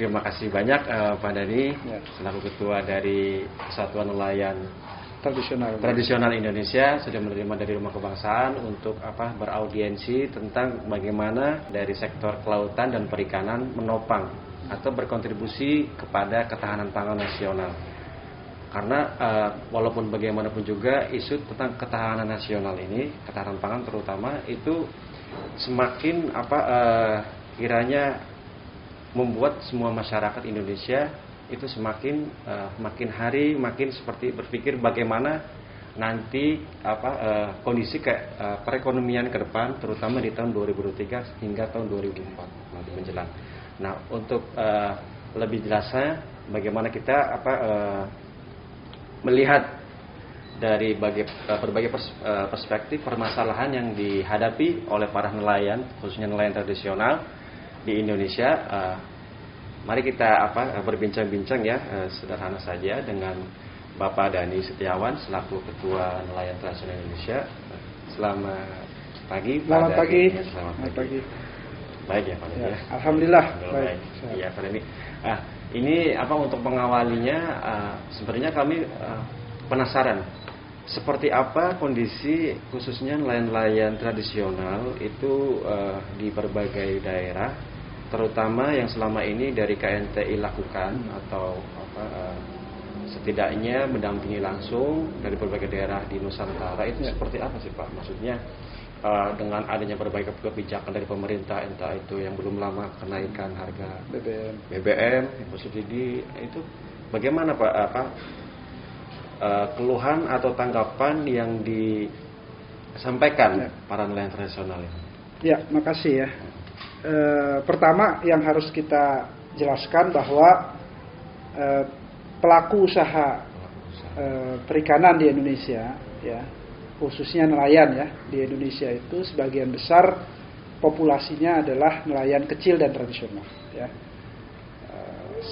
terima kasih banyak Pak Dhani selaku Ketua dari Persatuan Nelayan Tradisional Indonesia sudah menerima dari Rumah Kebangsaan untuk beraudiensi tentang bagaimana dari sektor kelautan dan perikanan menopang atau berkontribusi kepada ketahanan pangan nasional. Karena walaupun bagaimanapun juga isu tentang ketahanan nasional ini, ketahanan pangan terutama itu semakin kiranya membuat semua masyarakat Indonesia itu semakin makin hari makin seperti berpikir bagaimana nanti kondisi perekonomian ke depan terutama di tahun 2023 hingga tahun 2004 nanti menjelang. Nah, untuk lebih jelasnya bagaimana kita melihat dari berbagai perspektif permasalahan yang dihadapi oleh para nelayan khususnya nelayan tradisional di Indonesia. Mari kita berbincang-bincang sederhana saja dengan Bapak Dhani Setiawan selaku Ketua Nelayan Tradisional Indonesia. Selamat pagi. Selamat pagi. Selamat pagi. Baik ya Pak Dhani. Ya. Alhamdulillah. Baik. Iya Pak Dhani. Ini untuk mengawalinya sebenarnya kami penasaran seperti apa kondisi khususnya nelayan-nelayan tradisional itu di berbagai daerah, terutama yang selama ini dari KNTI lakukan atau setidaknya mendampingi langsung dari berbagai daerah di Nusantara itu seperti apa sih Pak? Maksudnya dengan adanya berbagai kebijakan dari pemerintah, entah itu yang belum lama kenaikan harga BBM, subsidi, itu bagaimana Pak? Keluhan atau tanggapan yang disampaikan para nelayan tradisional ini? Ya, makasih ya. Pertama yang harus kita jelaskan bahwa pelaku usaha perikanan di Indonesia, ya, khususnya nelayan di Indonesia itu sebagian besar populasinya adalah nelayan kecil dan tradisional.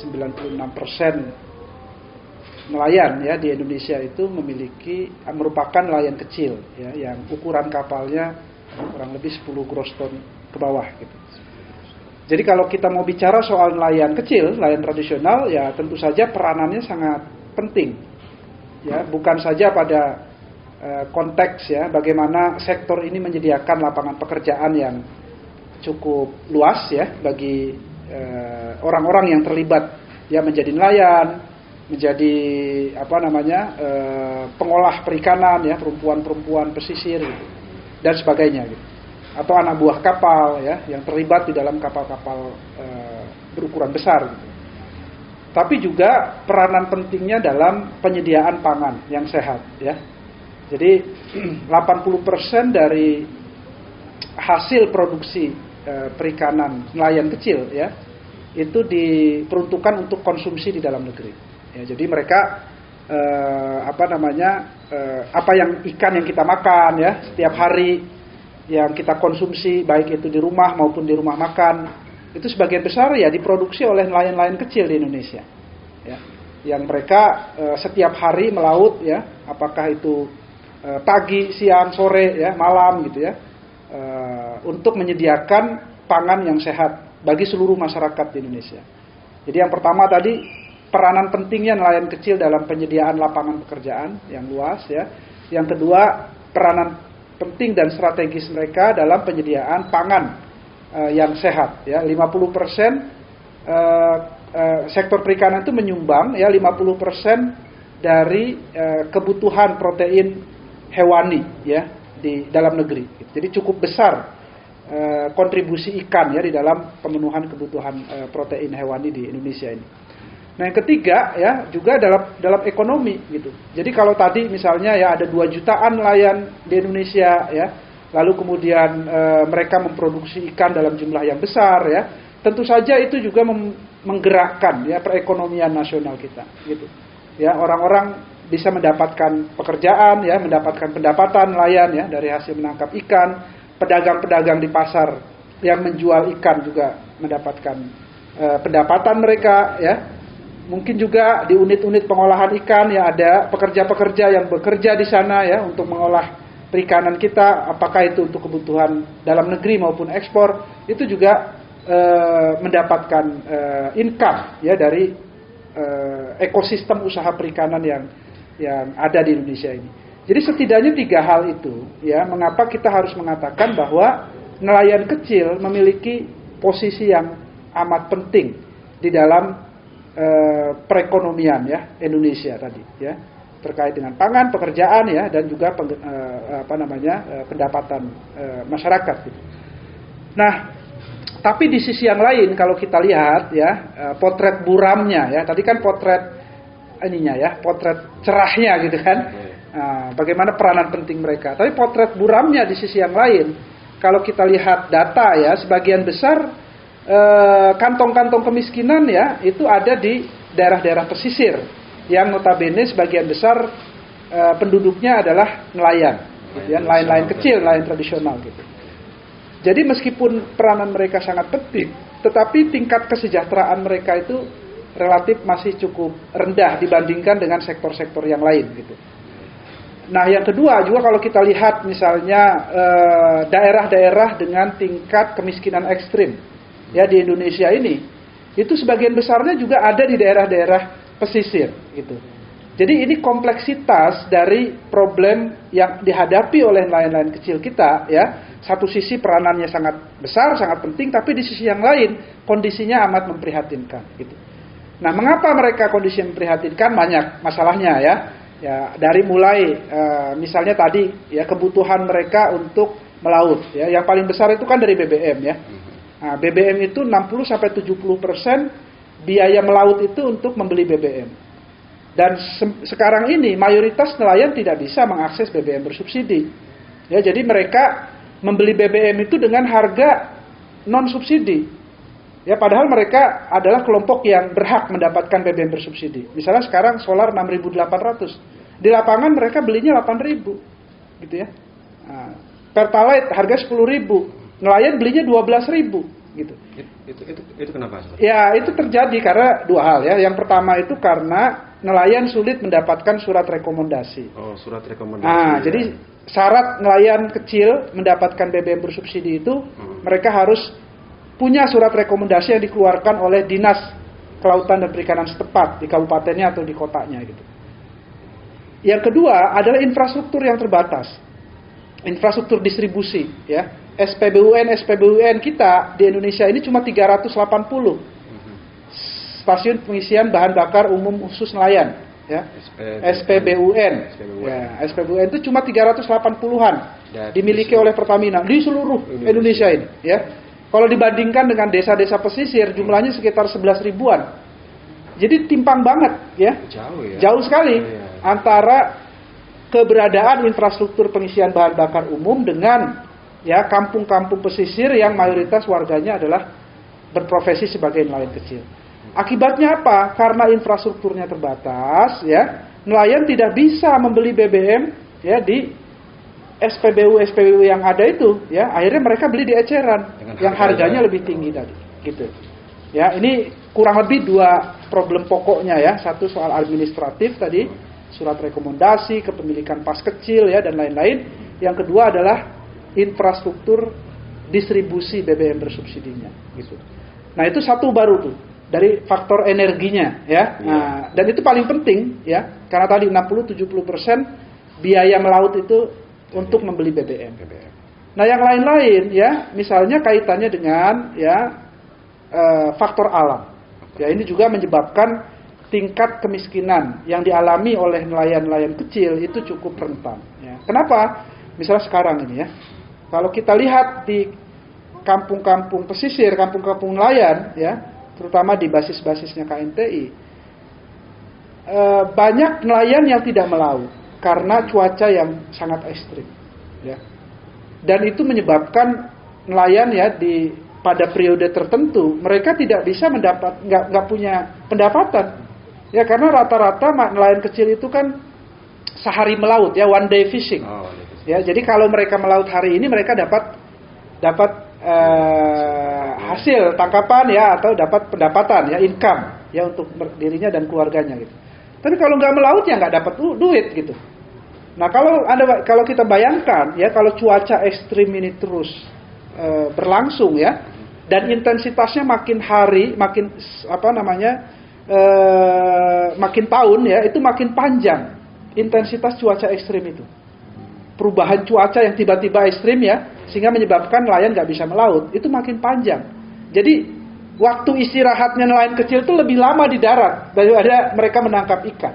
96% nelayan di Indonesia itu merupakan nelayan kecil, yang ukuran kapalnya kurang lebih 10 gross ton ke bawah gitu. Jadi kalau kita mau bicara soal nelayan kecil, nelayan tradisional, ya tentu saja peranannya sangat penting. Bukan saja pada konteks bagaimana sektor ini menyediakan lapangan pekerjaan yang cukup luas bagi orang-orang yang terlibat menjadi nelayan, menjadi pengolah perikanan, perempuan-perempuan pesisir gitu, dan sebagainya gitu. Atau anak buah kapal yang terlibat di dalam kapal-kapal berukuran besar gitu. Tapi juga peranan pentingnya dalam penyediaan pangan yang sehat Jadi 80% dari hasil produksi perikanan nelayan kecil itu diperuntukkan untuk konsumsi di dalam negeri. Jadi mereka apa yang ikan yang kita makan setiap hari yang kita konsumsi, baik itu di rumah maupun di rumah makan, itu sebagian besar diproduksi oleh nelayan-nelayan kecil di Indonesia. Yang mereka setiap hari melaut apakah itu pagi, siang, sore, malam gitu untuk menyediakan pangan yang sehat bagi seluruh masyarakat di Indonesia. Jadi yang pertama tadi peranan pentingnya nelayan kecil dalam penyediaan lapangan pekerjaan yang luas Yang kedua, peranan penting dan strategis mereka dalam penyediaan pangan yang sehat 50% sektor perikanan itu menyumbang 50% dari kebutuhan protein hewani di dalam negeri. Jadi cukup besar kontribusi ikan di dalam pemenuhan kebutuhan protein hewani di Indonesia ini. Nah, yang ketiga juga dalam ekonomi gitu. Jadi kalau tadi misalnya ada 2 jutaan nelayan di Indonesia lalu kemudian mereka memproduksi ikan dalam jumlah yang besar tentu saja itu juga menggerakkan perekonomian nasional kita gitu. Orang-orang bisa mendapatkan pekerjaan mendapatkan pendapatan nelayan dari hasil menangkap ikan, pedagang-pedagang di pasar yang menjual ikan juga mendapatkan pendapatan mereka Mungkin juga di unit-unit pengolahan ikan ada pekerja-pekerja yang bekerja di sana untuk mengolah perikanan kita, apakah itu untuk kebutuhan dalam negeri maupun ekspor, itu juga mendapatkan income ya dari ekosistem usaha perikanan yang ada di Indonesia ini. Jadi setidaknya 3 hal itu ya mengapa kita harus mengatakan bahwa nelayan kecil memiliki posisi yang amat penting di dalam perekonomian ya Indonesia tadi ya, terkait dengan pangan, pekerjaan ya, dan juga pendapatan masyarakat gitu. Nah, tapi di sisi yang lain kalau kita lihat ya potret buramnya ya, tadi kan potret ininya ya, potret cerahnya gitu kan. Bagaimana peranan penting mereka. Tapi potret buramnya di sisi yang lain, kalau kita lihat data ya, sebagian besar kantong-kantong kemiskinan ya itu ada di daerah-daerah pesisir yang notabene sebagian besar penduduknya adalah nelayan, gitu ya, nelayan kecil, nelayan tradisional gitu. Jadi meskipun peranan mereka sangat penting, tetapi tingkat kesejahteraan mereka itu relatif masih cukup rendah dibandingkan dengan sektor-sektor yang lain gitu. Nah, yang kedua juga kalau kita lihat misalnya daerah-daerah dengan tingkat kemiskinan ekstrim ya di Indonesia ini, itu sebagian besarnya juga ada di daerah-daerah pesisir gitu. Jadi ini kompleksitas dari problem yang dihadapi oleh nelayan-nelayan kecil kita ya. Satu sisi peranannya sangat besar, sangat penting, tapi di sisi yang lain kondisinya amat memprihatinkan gitu. Nah, mengapa mereka kondisi memprihatinkan? Banyak masalahnya ya. Ya, dari mulai misalnya tadi ya kebutuhan mereka untuk melaut ya. Yang paling besar itu kan dari BBM ya. Nah, BBM itu 60-70% biaya melaut itu untuk membeli BBM. Dan sekarang ini mayoritas nelayan tidak bisa mengakses BBM bersubsidi. Ya, jadi mereka membeli BBM itu dengan harga non subsidi. Ya, padahal mereka adalah kelompok yang berhak mendapatkan BBM bersubsidi. Misalnya sekarang solar 6.800. Di lapangan mereka belinya 8.000 gitu ya. Nah, Pertalite harga 10.000. Nelayan belinya 12.000 gitu. Itu kenapa? Ya, itu terjadi karena 2 hal ya. Yang pertama itu karena nelayan sulit mendapatkan surat rekomendasi. Oh, surat rekomendasi. Nah, ya. Jadi syarat nelayan kecil mendapatkan BBM bersubsidi itu mereka harus punya surat rekomendasi yang dikeluarkan oleh Dinas Kelautan dan Perikanan setempat di kabupatennya atau di kotanya gitu. Yang kedua adalah infrastruktur yang terbatas. Infrastruktur distribusi ya. SPBUN kita di Indonesia ini cuma 380 stasiun pengisian bahan bakar umum khusus nelayan ya. SPBUN. Ya, SPBUN itu cuma 380-an dimiliki oleh Pertamina di seluruh Indonesia ini ya. Kalau dibandingkan dengan desa-desa pesisir jumlahnya sekitar 11 ribuan. Jadi timpang banget ya. Jauh sekali antara keberadaan infrastruktur pengisian bahan bakar umum dengan ya kampung-kampung pesisir yang mayoritas warganya adalah berprofesi sebagai nelayan kecil. Akibatnya apa? Karena infrastrukturnya terbatas ya, nelayan tidak bisa membeli BBM ya di SPBU yang ada itu ya, akhirnya mereka beli di eceran yang harganya lebih tinggi tadi gitu. Ya, ini kurang lebih 2 problem pokoknya ya. Satu soal administratif tadi, surat rekomendasi, kepemilikan pas kecil ya dan lain-lain. Yang kedua adalah infrastruktur distribusi BBM bersubsidinya gitu. Nah, itu satu baru tuh dari faktor energinya ya. Nah, dan itu paling penting ya, karena tadi 60-70% biaya melaut itu untuk membeli BBM. Nah, yang lain-lain ya, misalnya kaitannya dengan ya faktor alam. Ya, ini juga menyebabkan tingkat kemiskinan yang dialami oleh nelayan-nelayan kecil itu cukup rentan ya. Kenapa? Misalnya sekarang ini ya. Kalau kita lihat di kampung-kampung pesisir, kampung-kampung nelayan ya, terutama di basis-basisnya KNTI, banyak nelayan yang tidak melaut karena cuaca yang sangat ekstrim ya. Dan itu menyebabkan nelayan ya pada periode tertentu mereka tidak bisa nggak punya pendapatan ya, karena rata-rata nelayan kecil itu kan sehari melaut ya, one day fishing ya. Jadi kalau mereka melaut hari ini mereka dapat hasil tangkapan ya, atau dapat pendapatan ya, income ya untuk dirinya dan keluarganya gitu. Tapi kalau nggak melaut ya nggak dapat duit gitu. Nah, kalau kita bayangkan ya, kalau cuaca ekstrim ini terus berlangsung ya, dan intensitasnya makin hari, makin makin tahun ya, itu makin panjang intensitas cuaca ekstrim itu. Perubahan cuaca yang tiba-tiba ekstrim ya, sehingga menyebabkan nelayan nggak bisa melaut, itu makin panjang. Jadi waktu istirahatnya nelayan kecil itu lebih lama di darat daripada mereka menangkap ikan.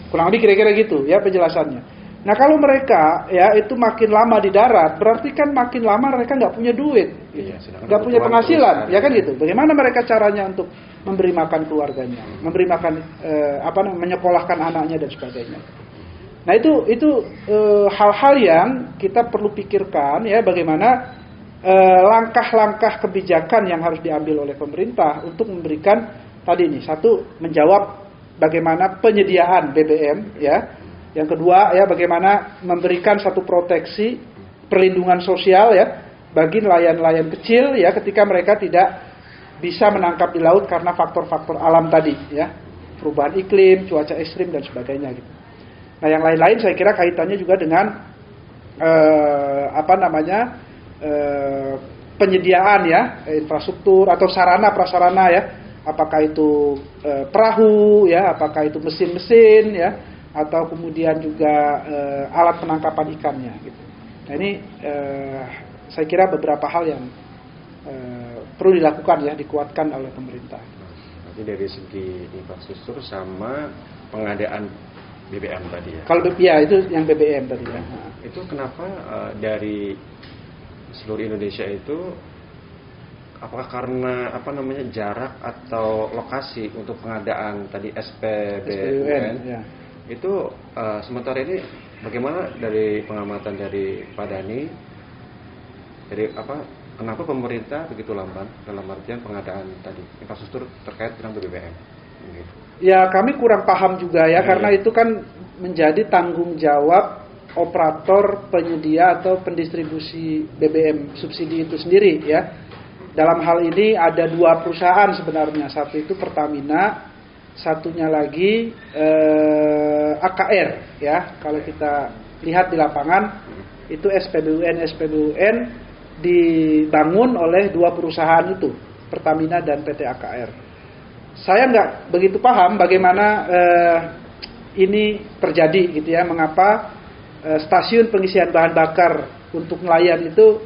Kurang lebih kira-kira gitu ya penjelasannya. Nah kalau mereka ya itu makin lama di darat, berarti kan makin lama mereka nggak punya duit, nggak punya penghasilan, ya kan gitu. Bagaimana mereka caranya untuk memberi makan keluarganya, memberi makan menyekolahkan anaknya dan sebagainya. Nah itu hal-hal yang kita perlu pikirkan ya, bagaimana langkah-langkah kebijakan yang harus diambil oleh pemerintah untuk memberikan tadi ini, satu, menjawab bagaimana penyediaan BBM ya. Yang kedua ya, bagaimana memberikan satu proteksi perlindungan sosial ya bagi nelayan-nelayan kecil ya ketika mereka tidak bisa menangkap di laut karena faktor-faktor alam tadi ya, perubahan iklim, cuaca ekstrim dan sebagainya gitu. Nah, yang lain-lain saya kira kaitannya juga dengan penyediaan ya infrastruktur atau sarana prasarana ya, apakah itu perahu ya, apakah itu mesin-mesin ya, atau kemudian juga alat penangkapan ikannya gitu. Nah ini saya kira beberapa hal yang perlu dilakukan ya, dikuatkan oleh pemerintah. Nanti dari segi infrastruktur sama pengadaan BBM tadi ya. Kalau ya itu yang BBM tadi ya. Itu kenapa dari seluruh Indonesia itu, apakah karena jarak atau lokasi untuk pengadaan tadi SPBUN ya. Itu sementara ini bagaimana dari pengamatan dari Pak Dhani, dari kenapa pemerintah begitu lamban dalam artian pengadaan tadi infrastruktur terkait dengan BBM? Gitu. Ya kami kurang paham juga ya, karena itu kan menjadi tanggung jawab operator penyedia atau pendistribusi BBM subsidi itu sendiri ya. Dalam hal ini ada dua perusahaan sebenarnya, satu itu Pertamina, satunya lagi AKR ya. Kalau kita lihat di lapangan itu SPBUN dibangun oleh dua perusahaan itu, Pertamina dan PT AKR. Saya nggak begitu paham bagaimana ini terjadi gitu ya, mengapa stasiun pengisian bahan bakar untuk nelayan itu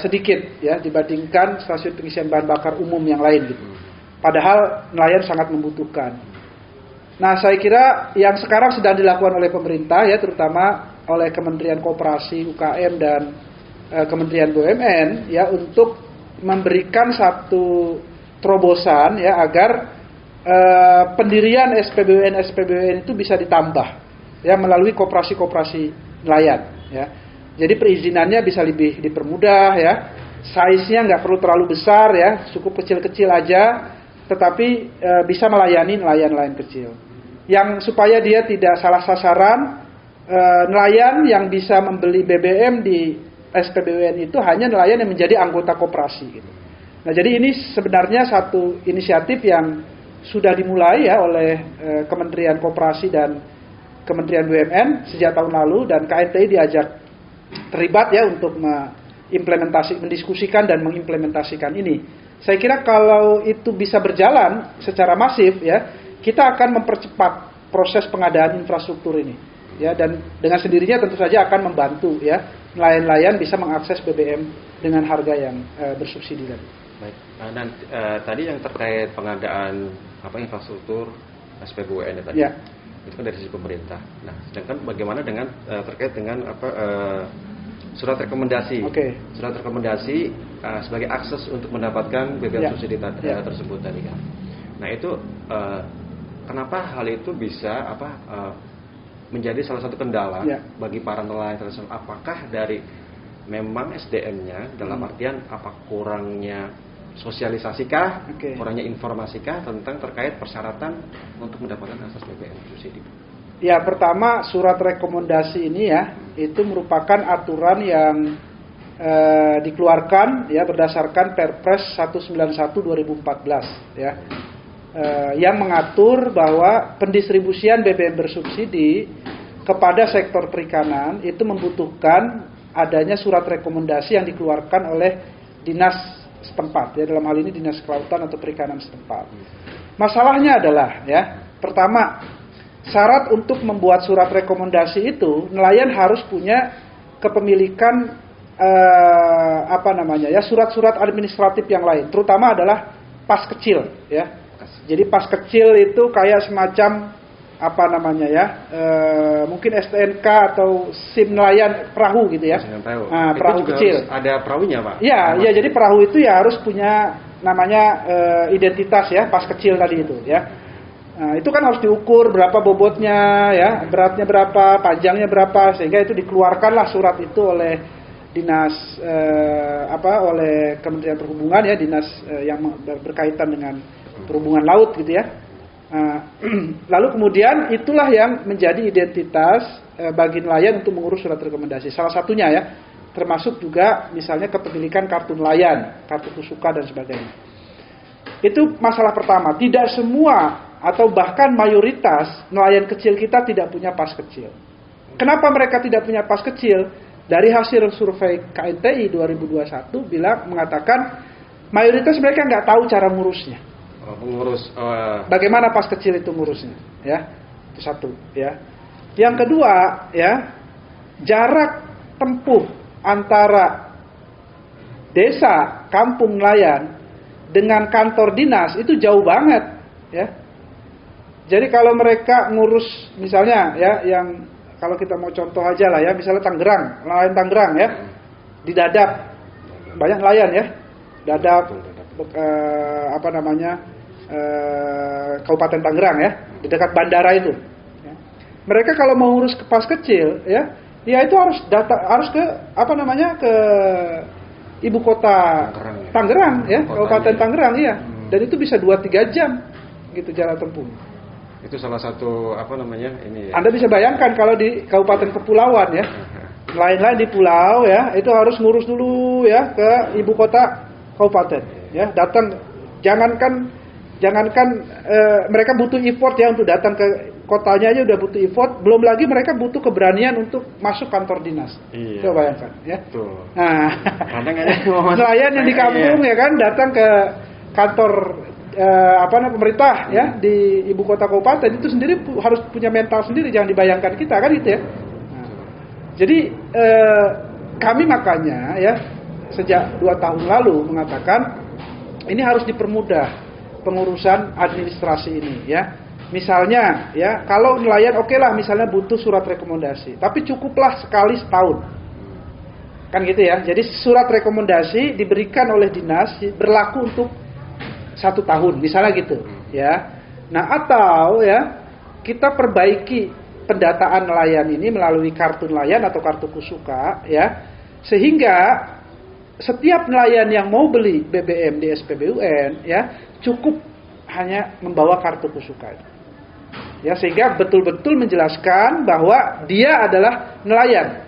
sedikit ya dibandingkan stasiun pengisian bahan bakar umum yang lain gitu. Padahal nelayan sangat membutuhkan. Nah, saya kira yang sekarang sedang dilakukan oleh pemerintah ya, terutama oleh Kementerian Koperasi, UKM dan Kementerian BUMN ya, untuk memberikan satu terobosan ya agar pendirian SPBUN itu bisa ditambah ya melalui koperasi-koperasi nelayan ya. Jadi perizinannya bisa lebih dipermudah ya. Size-nya nggak perlu terlalu besar ya, cukup kecil-kecil aja, tetapi bisa melayani nelayan-nelayan kecil. Yang supaya dia tidak salah sasaran, nelayan yang bisa membeli BBM di SPBUN itu hanya nelayan yang menjadi anggota koperasi gitu. Nah, jadi ini sebenarnya satu inisiatif yang sudah dimulai ya oleh Kementerian Koperasi dan Kementerian BUMN sejak tahun lalu, dan KNTI diajak terlibat ya untuk mendiskusikan dan mengimplementasikan ini. Saya kira kalau itu bisa berjalan secara masif ya, kita akan mempercepat proses pengadaan infrastruktur ini ya, dan dengan sendirinya tentu saja akan membantu ya nelayan-nelayan bisa mengakses BBM dengan harga yang bersubsidi tadi. Baik. Dan tadi yang terkait pengadaan infrastruktur SPBUN tadi, ya. Itu kan dari sisi pemerintah. Nah, sedangkan bagaimana dengan terkait dengan surat rekomendasi? Okay. Surat rekomendasi sebagai akses untuk mendapatkan BBM subsidi tersebut tadi kan. Nah, itu kenapa hal itu bisa menjadi salah satu kendala bagi para nelayan tersebut? Apakah dari memang SDM-nya dalam artian apa kurangnya sosialisasikah, kurangnya informasikah tentang terkait persyaratan untuk mendapatkan akses BBM subsidi? Ya, pertama surat rekomendasi ini ya itu merupakan aturan yang dikeluarkan ya berdasarkan Perpres 191/2014 ya, yang mengatur bahwa pendistribusian BBM bersubsidi kepada sektor perikanan itu membutuhkan adanya surat rekomendasi yang dikeluarkan oleh Dinas setempat, ya dalam hal ini Dinas Kelautan atau Perikanan setempat. Masalahnya adalah, ya, pertama, syarat untuk membuat surat rekomendasi itu nelayan harus punya kepemilikan surat-surat administratif yang lain, terutama adalah pas kecil, ya. Jadi pas kecil itu kayak semacam mungkin STNK atau SIM nelayan perahu gitu ya. Nah, perahu kecil. Ada perahunya, Pak? Ya, jadi perahu itu ya harus punya namanya identitas ya, pas kecil tadi itu ya. Nah, itu kan harus diukur berapa bobotnya ya, beratnya berapa, panjangnya berapa, sehingga itu dikeluarkanlah surat itu oleh dinas oleh Kementerian Perhubungan ya, dinas yang berkaitan dengan perhubungan laut gitu ya. Lalu kemudian itulah yang menjadi identitas bagi nelayan untuk mengurus surat rekomendasi. Salah satunya ya, termasuk juga misalnya kepemilikan kartu nelayan, kartu kusuka dan sebagainya. Itu masalah pertama. Tidak semua atau bahkan mayoritas nelayan kecil kita tidak punya pas kecil. Kenapa mereka tidak punya pas kecil? Dari hasil survei KNTI 2021 mengatakan mayoritas mereka nggak tahu cara ngurusnya. Bagaimana pas kecil itu ngurusnya, ya, itu satu, ya. Yang kedua, ya, jarak tempuh antara desa kampung nelayan dengan kantor dinas itu jauh banget, ya. Jadi kalau mereka ngurus, misalnya, ya, yang kalau kita mau contoh aja lah, ya, misalnya Tangerang, nelayan Tangerang, ya, di Dadap, banyak nelayan, ya, Dadap, Kabupaten Tangerang ya, di dekat bandara itu. Ya. Mereka kalau mau ngurus pas kecil, ya itu harus ke ke ibu kota Tangerang ya, Kabupaten Tangerang ya. Dan itu bisa 2-3 jam gitu jarak tempuh. Itu salah satu ini. Ya. Anda bisa bayangkan kalau di Kabupaten Kepulauan ya, lain-lain di pulau ya, itu harus ngurus dulu ya ke ibu kota kabupaten ya, datang. Jangankan mereka butuh effort ya untuk datang ke kotanya aja udah butuh effort, belum lagi mereka butuh keberanian untuk masuk kantor dinas. Iya. Coba bayangkan ya. Tuh. Nah, nelayan yang di kampung ya kan datang ke kantor pemerintah ya di ibu kota kabupaten itu sendiri harus punya mental sendiri, jangan dibayangkan kita kan gitu ya. Nah, jadi kami makanya ya sejak 2 tahun lalu mengatakan ini harus dipermudah pengurusan administrasi ini ya. Misalnya ya, kalau nelayan oke lah misalnya butuh surat rekomendasi, tapi cukuplah sekali setahun. Kan gitu ya. Jadi surat rekomendasi diberikan oleh dinas berlaku untuk 1 tahun, misalnya gitu ya. Nah, atau ya kita perbaiki pendataan nelayan ini melalui kartu nelayan atau kartu kusuka ya, sehingga setiap nelayan yang mau beli BBM di SPBUN ya cukup hanya membawa kartu kusuka ya, sehingga betul-betul menjelaskan bahwa dia adalah nelayan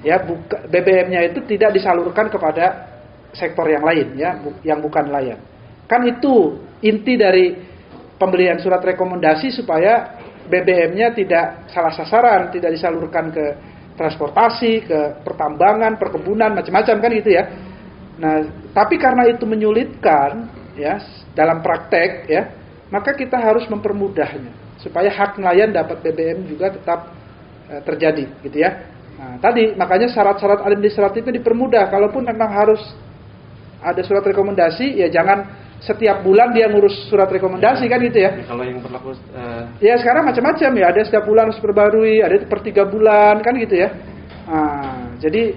ya, BBM-nya itu tidak disalurkan kepada sektor yang lain ya, yang bukan nelayan. Kan itu inti dari pembelian surat rekomendasi, supaya BBM-nya tidak salah sasaran, tidak disalurkan ke transportasi, ke pertambangan, perkebunan, macam-macam kan gitu ya. Nah, tapi karena itu menyulitkan ya dalam praktek ya, maka kita harus mempermudahnya supaya hak nelayan dapat BBM juga tetap terjadi gitu ya. Nah, tadi makanya syarat-syarat administratifnya dipermudah. Kalaupun memang harus ada surat rekomendasi, ya jangan setiap bulan dia ngurus surat rekomendasi kan gitu ya. Kalau yang berlaku ya sekarang macam-macam ya, ada setiap bulan harus diperbarui, ada per 3 bulan kan gitu ya. Nah, jadi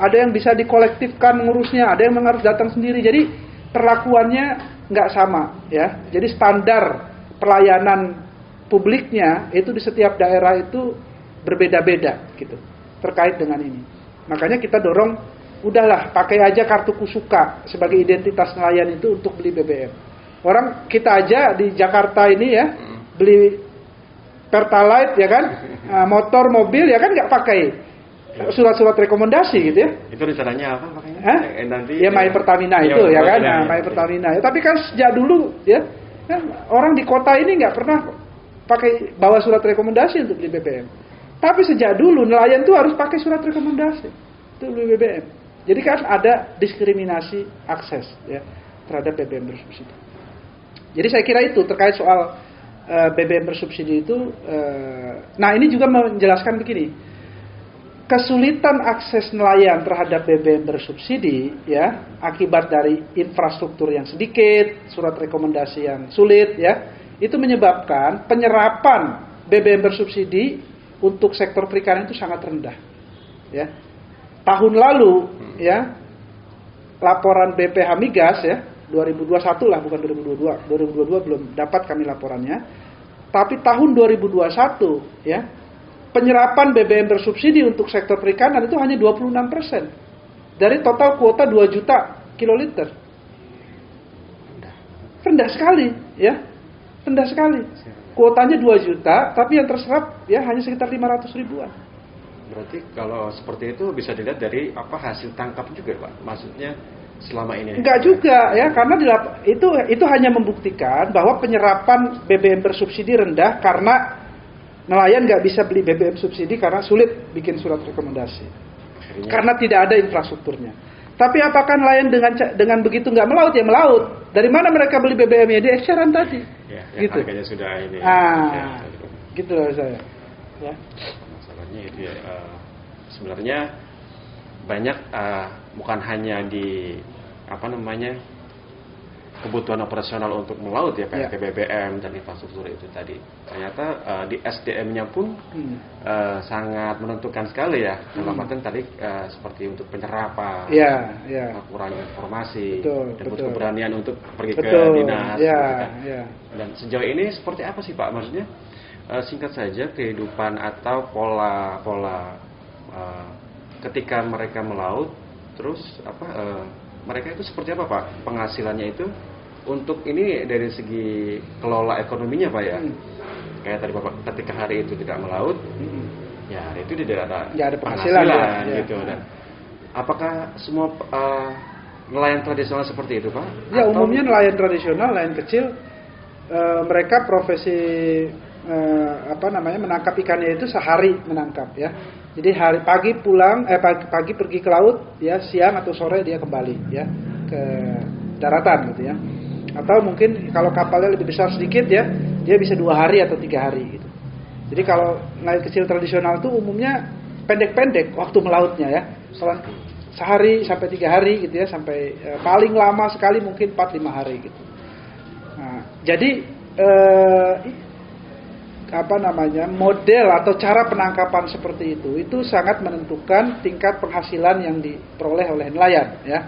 ada yang bisa dikolektifkan ngurusnya, ada yang harus datang sendiri. Jadi perlakuannya nggak sama ya. Jadi standar pelayanan publiknya itu di setiap daerah itu berbeda-beda gitu terkait dengan ini. Makanya kita dorong, udahlah pakai aja kartu kusuka sebagai identitas nelayan itu untuk beli BBM. Orang kita aja di Jakarta ini ya beli Pertalite ya kan, motor, mobil ya kan nggak pakai surat-surat rekomendasi gitu ya. Itu rencananya apa makanya? Nanti ya My Pertamina itu ya kan, My Pertamina. Ya, tapi kan sejak dulu ya kan orang di kota ini nggak pernah pakai bawa surat rekomendasi untuk beli BBM. Tapi sejak dulu nelayan tuh harus pakai surat rekomendasi untuk beli BBM. Jadi kan ada diskriminasi akses ya terhadap BBM bersubsidi. Jadi saya kira itu terkait soal BBM bersubsidi itu. Nah ini juga menjelaskan begini, kesulitan akses nelayan terhadap BBM bersubsidi ya akibat dari infrastruktur yang sedikit, surat rekomendasi yang sulit ya, itu menyebabkan penyerapan BBM bersubsidi untuk sektor perikanan itu sangat rendah ya. Tahun lalu ya laporan BPH Migas ya 2021 lah, bukan 2022 belum dapat kami laporannya, tapi tahun 2021 ya penyerapan BBM bersubsidi untuk sektor perikanan itu hanya 26% dari total kuota 2 juta kiloliter. Rendah sekali ya, rendah sekali. Kuotanya 2 juta, tapi yang terserap ya hanya sekitar 500 ribuan. Berarti kalau seperti itu bisa dilihat dari hasil tangkap juga, Pak. Maksudnya selama ini. Enggak juga ya, karena itu hanya membuktikan bahwa penyerapan BBM bersubsidi rendah karena nelayan nggak bisa beli BBM subsidi karena sulit bikin surat rekomendasi. Akhirnya. Karena tidak ada infrastrukturnya. Tapi apakah nelayan dengan begitu nggak melaut? Ya melaut. Dari mana mereka beli BBM-nya? Di eceran tadi. Ya, gitu. Harganya sudah ini. Gitu loh saya. Ya. Masalahnya itu ya, sebenarnya banyak bukan hanya di kebutuhan operasional untuk melaut ya kayak BBM dan infrastruktur itu tadi. Ternyata di SDM-nya pun sangat menentukan sekali ya. Dalam artian tadi seperti untuk penyerapan, kurang informasi, dan butuh keberanian untuk pergi ke dinas. Dan sejauh ini seperti apa sih Pak? Maksudnya singkat saja kehidupan atau pola ketika mereka melaut, terus mereka itu seperti apa Pak penghasilannya itu? Untuk ini dari segi kelola ekonominya Pak ya, kayak tadi Bapak ketika hari itu tidak melaut, ya hari itu tidak ada penghasilan gitu. Dan apakah semua nelayan tradisional seperti itu Pak? Ya umumnya nelayan tradisional, nelayan kecil, mereka profesi menangkap ikannya itu sehari menangkap ya. Jadi pagi pulang, pagi pergi ke laut, ya siang atau sore dia kembali ya ke daratan gitu ya. Atau mungkin kalau kapalnya lebih besar sedikit ya, dia bisa 2 hari atau 3 hari gitu. Jadi kalau nelayan kecil tradisional itu umumnya pendek-pendek waktu melautnya ya, sehari sampai 3 hari gitu ya, sampai paling lama sekali mungkin 4-5 hari gitu. Nah, jadi model atau cara penangkapan seperti itu sangat menentukan tingkat penghasilan yang diperoleh oleh nelayan ya.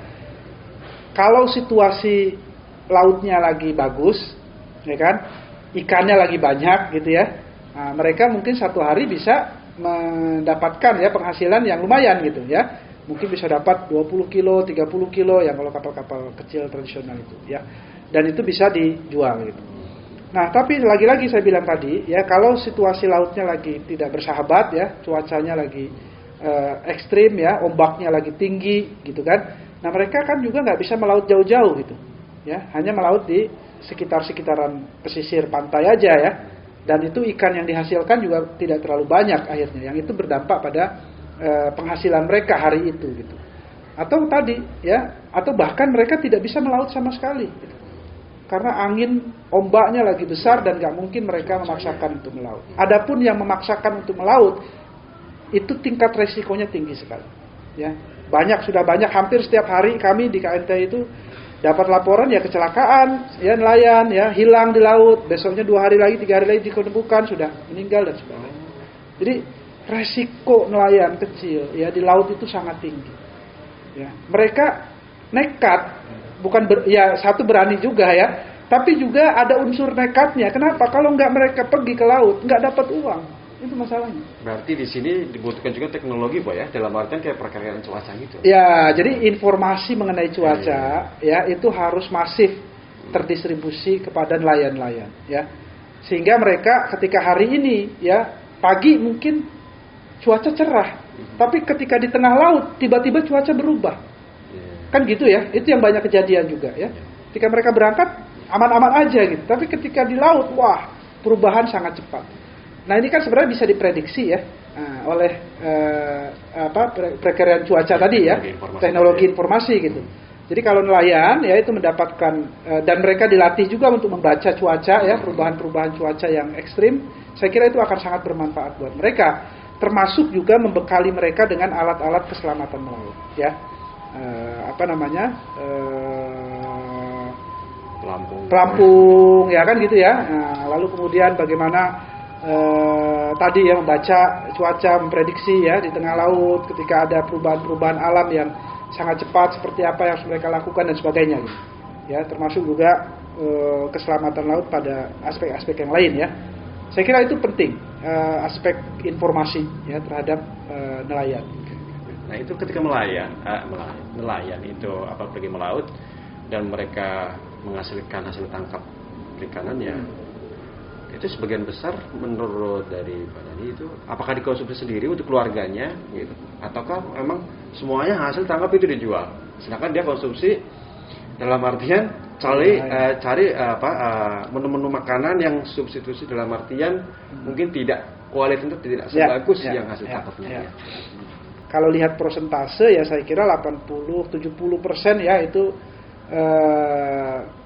Kalau situasi lautnya lagi bagus, ya kan, ikannya lagi banyak gitu ya, nah, mereka mungkin 1 hari bisa mendapatkan ya penghasilan yang lumayan gitu ya, mungkin bisa dapat 20 kilo, 30 kilo yang kalau kapal-kapal kecil tradisional itu ya, dan itu bisa dijual gitu. Nah, tapi lagi-lagi saya bilang tadi ya, kalau situasi lautnya lagi tidak bersahabat ya, cuacanya lagi ekstrim ya, ombaknya lagi tinggi gitu kan. Nah, mereka kan juga nggak bisa melaut jauh-jauh gitu. Ya, hanya melaut di sekitaran pesisir pantai aja ya. Dan itu ikan yang dihasilkan juga tidak terlalu banyak akhirnya. Yang itu berdampak pada penghasilan mereka hari itu gitu. Atau tadi ya, atau bahkan mereka tidak bisa melaut sama sekali gitu. Karena angin ombaknya lagi besar dan nggak mungkin mereka memaksakan untuk melaut. Adapun yang memaksakan untuk melaut itu tingkat resikonya tinggi sekali. Ya, sudah banyak hampir setiap hari kami di KNT itu dapat laporan ya kecelakaan, ya nelayan ya hilang di laut, besoknya 2 hari lagi, 3 hari lagi ditemukan sudah meninggal dan sebagainya. Jadi resiko nelayan kecil ya di laut itu sangat tinggi. Ya, mereka nekat, bukan satu berani juga ya, tapi juga ada unsur nekatnya. Kenapa? Kalau nggak mereka pergi ke laut, nggak dapat uang. Itu masalahnya. Berarti di sini dibutuhkan juga teknologi, Pak ya, dalam artian kayak perkiraan cuaca gitu. Ya, jadi informasi mengenai cuaca ya itu harus masif terdistribusi kepada nelayan-nelayan ya. Sehingga mereka ketika hari ini ya pagi mungkin cuaca cerah, tapi ketika di tengah laut tiba-tiba cuaca berubah. Kan gitu ya. Itu yang banyak kejadian juga ya. Ketika mereka berangkat aman-aman aja gitu, tapi ketika di laut wah, perubahan sangat cepat. Nah, ini kan sebenarnya bisa diprediksi ya. oleh perekarian cuaca tadi ya, teknologi informasi gitu. Jadi kalau nelayan ya itu mendapatkan dan mereka dilatih juga untuk membaca cuaca ya, perubahan-perubahan cuaca yang ekstrim. Saya kira itu akan sangat bermanfaat buat mereka, termasuk juga membekali mereka dengan alat-alat keselamatan melaut ya. Pelampung ya kan gitu ya. Lalu kemudian bagaimana tadi ya membaca cuaca, memprediksi ya di tengah laut ketika ada perubahan-perubahan alam yang sangat cepat seperti apa yang harus mereka lakukan dan sebagainya gitu. Ya, termasuk juga keselamatan laut pada aspek-aspek yang lain ya. Saya kira itu penting aspek informasi ya terhadap nelayan. Nah, itu ketika nelayan itu pergi melaut dan mereka menghasilkan hasil tangkap perikanan ya. Itu sebagian besar menurut dari Pak Dani itu apakah dikonsumsi sendiri untuk keluarganya gitu, ataukah memang semuanya hasil tangkap itu dijual, sedangkan dia konsumsi dalam artian cari menu-menu makanan yang substitusi dalam artian mungkin tidak kualitasnya tidak sebagus yang hasil tangkapnya. Kalau lihat persentase ya saya kira 80-70% ya itu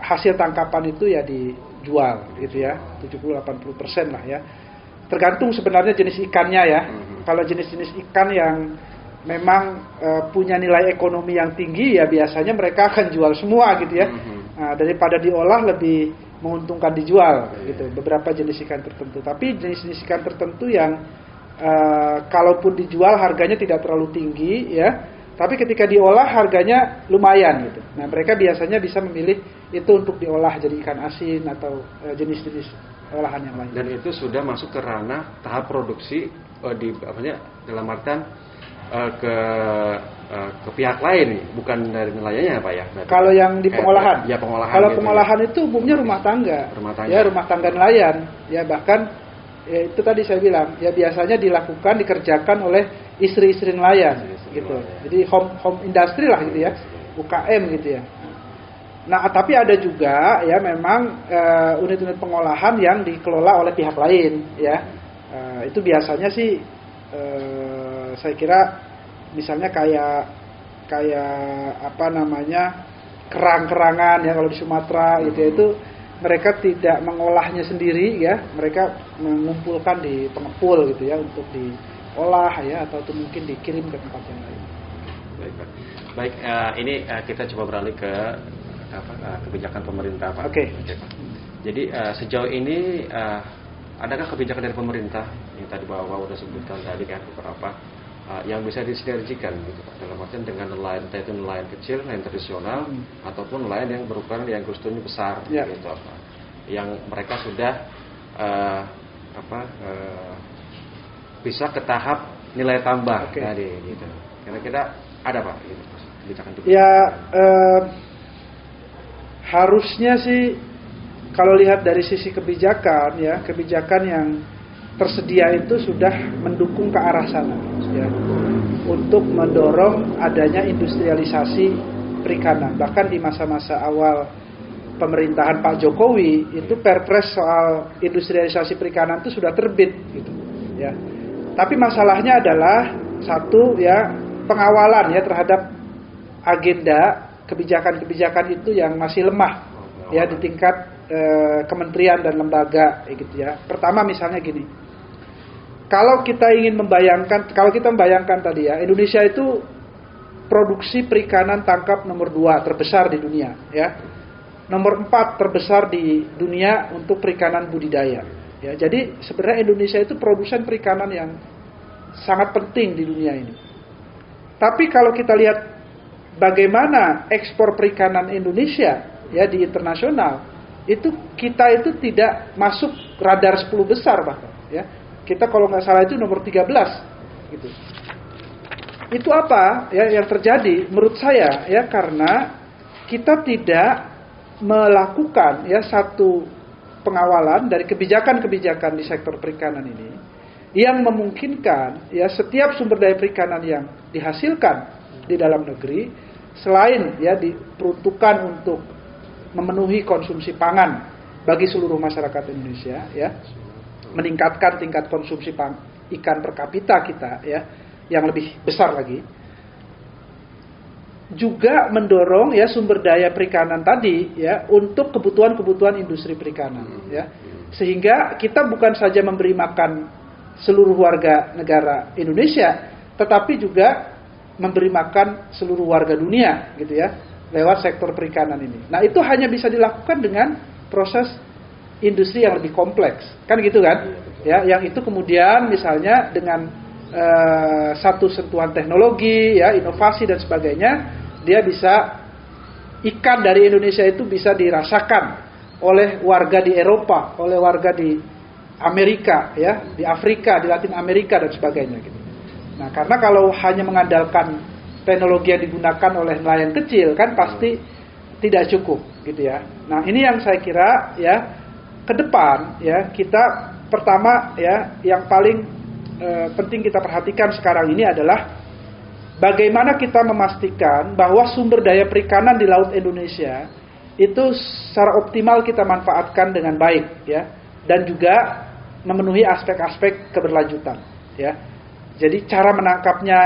hasil tangkapan itu ya dijual gitu ya, 70-80% lah ya. Tergantung sebenarnya jenis ikannya ya. Kalau jenis-jenis ikan yang memang punya nilai ekonomi yang tinggi ya biasanya mereka akan jual semua gitu ya. Daripada diolah lebih menguntungkan dijual gitu. Beberapa jenis ikan tertentu. Tapi jenis-jenis ikan tertentu yang kalaupun dijual harganya tidak terlalu tinggi ya. Tapi ketika diolah harganya lumayan gitu. Nah mereka biasanya bisa memilih itu untuk diolah jadi ikan asin atau jenis-jenis olahan yang lain. Dan itu sudah masuk ke ranah tahap produksi dalam artian ke pihak lain, bukan dari nelayannya Pak ya? Kalau yang di pengolahan, pengolahan. Kalau gitu pengolahan itu umumnya rumah tangga. Ya rumah tangga nelayan. Ya bahkan ya, itu tadi saya bilang ya biasanya dikerjakan oleh istri-istri nelayan gitu. Jadi home industry lah gitu ya, UKM gitu ya. Nah tapi ada juga ya memang unit-unit pengolahan yang dikelola oleh pihak lain ya. Itu biasanya sih saya kira misalnya kayak kerang-kerangan ya kalau di Sumatera gitu ya, itu mereka tidak mengolahnya sendiri ya, mereka mengumpulkan di pengepul gitu ya untuk diolah ya atau mungkin dikirim ke tempat yang lain. Baik, ini kita coba beralih ke kebijakan pemerintah Pak. Oke. Jadi sejauh ini adakah kebijakan dari pemerintah yang tadi Bapak sudah sebutkan tadi kan beberapa yang bisa disinergikan gitu Pak, dalam artian dengan nelayan, entah itu nelayan kecil, nelayan tradisional ataupun nelayan yang berukuran yang kostumnya besar gitu apa, yang mereka sudah bisa ke tahap nilai tambah tadi gitu. Kira-kira ada Pak gitu kebijakan itu? Ya harusnya sih kalau lihat dari sisi kebijakan ya, kebijakan yang tersedia itu sudah mendukung ke arah sana ya, untuk mendorong adanya industrialisasi perikanan. Bahkan di masa-masa awal pemerintahan Pak Jokowi itu Perpres soal industrialisasi perikanan itu sudah terbit gitu ya. Tapi masalahnya adalah satu ya, pengawalan ya terhadap agenda kebijakan-kebijakan itu yang masih lemah ya di tingkat kementerian dan lembaga gitu ya. Pertama misalnya gini. Kalau kita membayangkan tadi ya, Indonesia itu produksi perikanan tangkap nomor 2 terbesar di dunia ya. Nomor 4 terbesar di dunia untuk perikanan budidaya. Ya, jadi sebenarnya Indonesia itu produsen perikanan yang sangat penting di dunia ini. Tapi kalau kita lihat bagaimana ekspor perikanan Indonesia ya di internasional, itu kita itu tidak masuk radar 10 besar bahkan ya. Kita kalau nggak salah itu nomor 13 gitu. Itu apa ya yang terjadi menurut saya ya, karena kita tidak melakukan ya satu pengawalan dari kebijakan-kebijakan di sektor perikanan ini yang memungkinkan ya setiap sumber daya perikanan yang dihasilkan di dalam negeri selain ya diperuntukkan untuk memenuhi konsumsi pangan bagi seluruh masyarakat Indonesia ya, meningkatkan tingkat konsumsi ikan per kapita kita ya yang lebih besar lagi, juga mendorong ya sumber daya perikanan tadi ya untuk kebutuhan industri perikanan ya, sehingga kita bukan saja memberi makan seluruh warga negara Indonesia, tetapi juga memberi makan seluruh warga dunia gitu ya lewat sektor perikanan ini. Nah, itu hanya bisa dilakukan dengan proses industri yang lebih kompleks kan gitu kan ya, yang itu kemudian misalnya dengan satu sentuhan teknologi ya, inovasi dan sebagainya, dia bisa, ikan dari Indonesia itu bisa dirasakan oleh warga di Eropa, oleh warga di Amerika ya, di Afrika, di Latin Amerika dan sebagainya gitu. Nah, karena kalau hanya mengandalkan teknologi yang digunakan oleh nelayan kecil kan pasti tidak cukup gitu ya. Nah, ini yang saya kira ya ke depan ya, kita pertama ya yang paling penting kita perhatikan sekarang ini adalah bagaimana kita memastikan bahwa sumber daya perikanan di Laut Indonesia itu secara optimal kita manfaatkan dengan baik ya, dan juga memenuhi aspek-aspek keberlanjutan ya. Jadi cara menangkapnya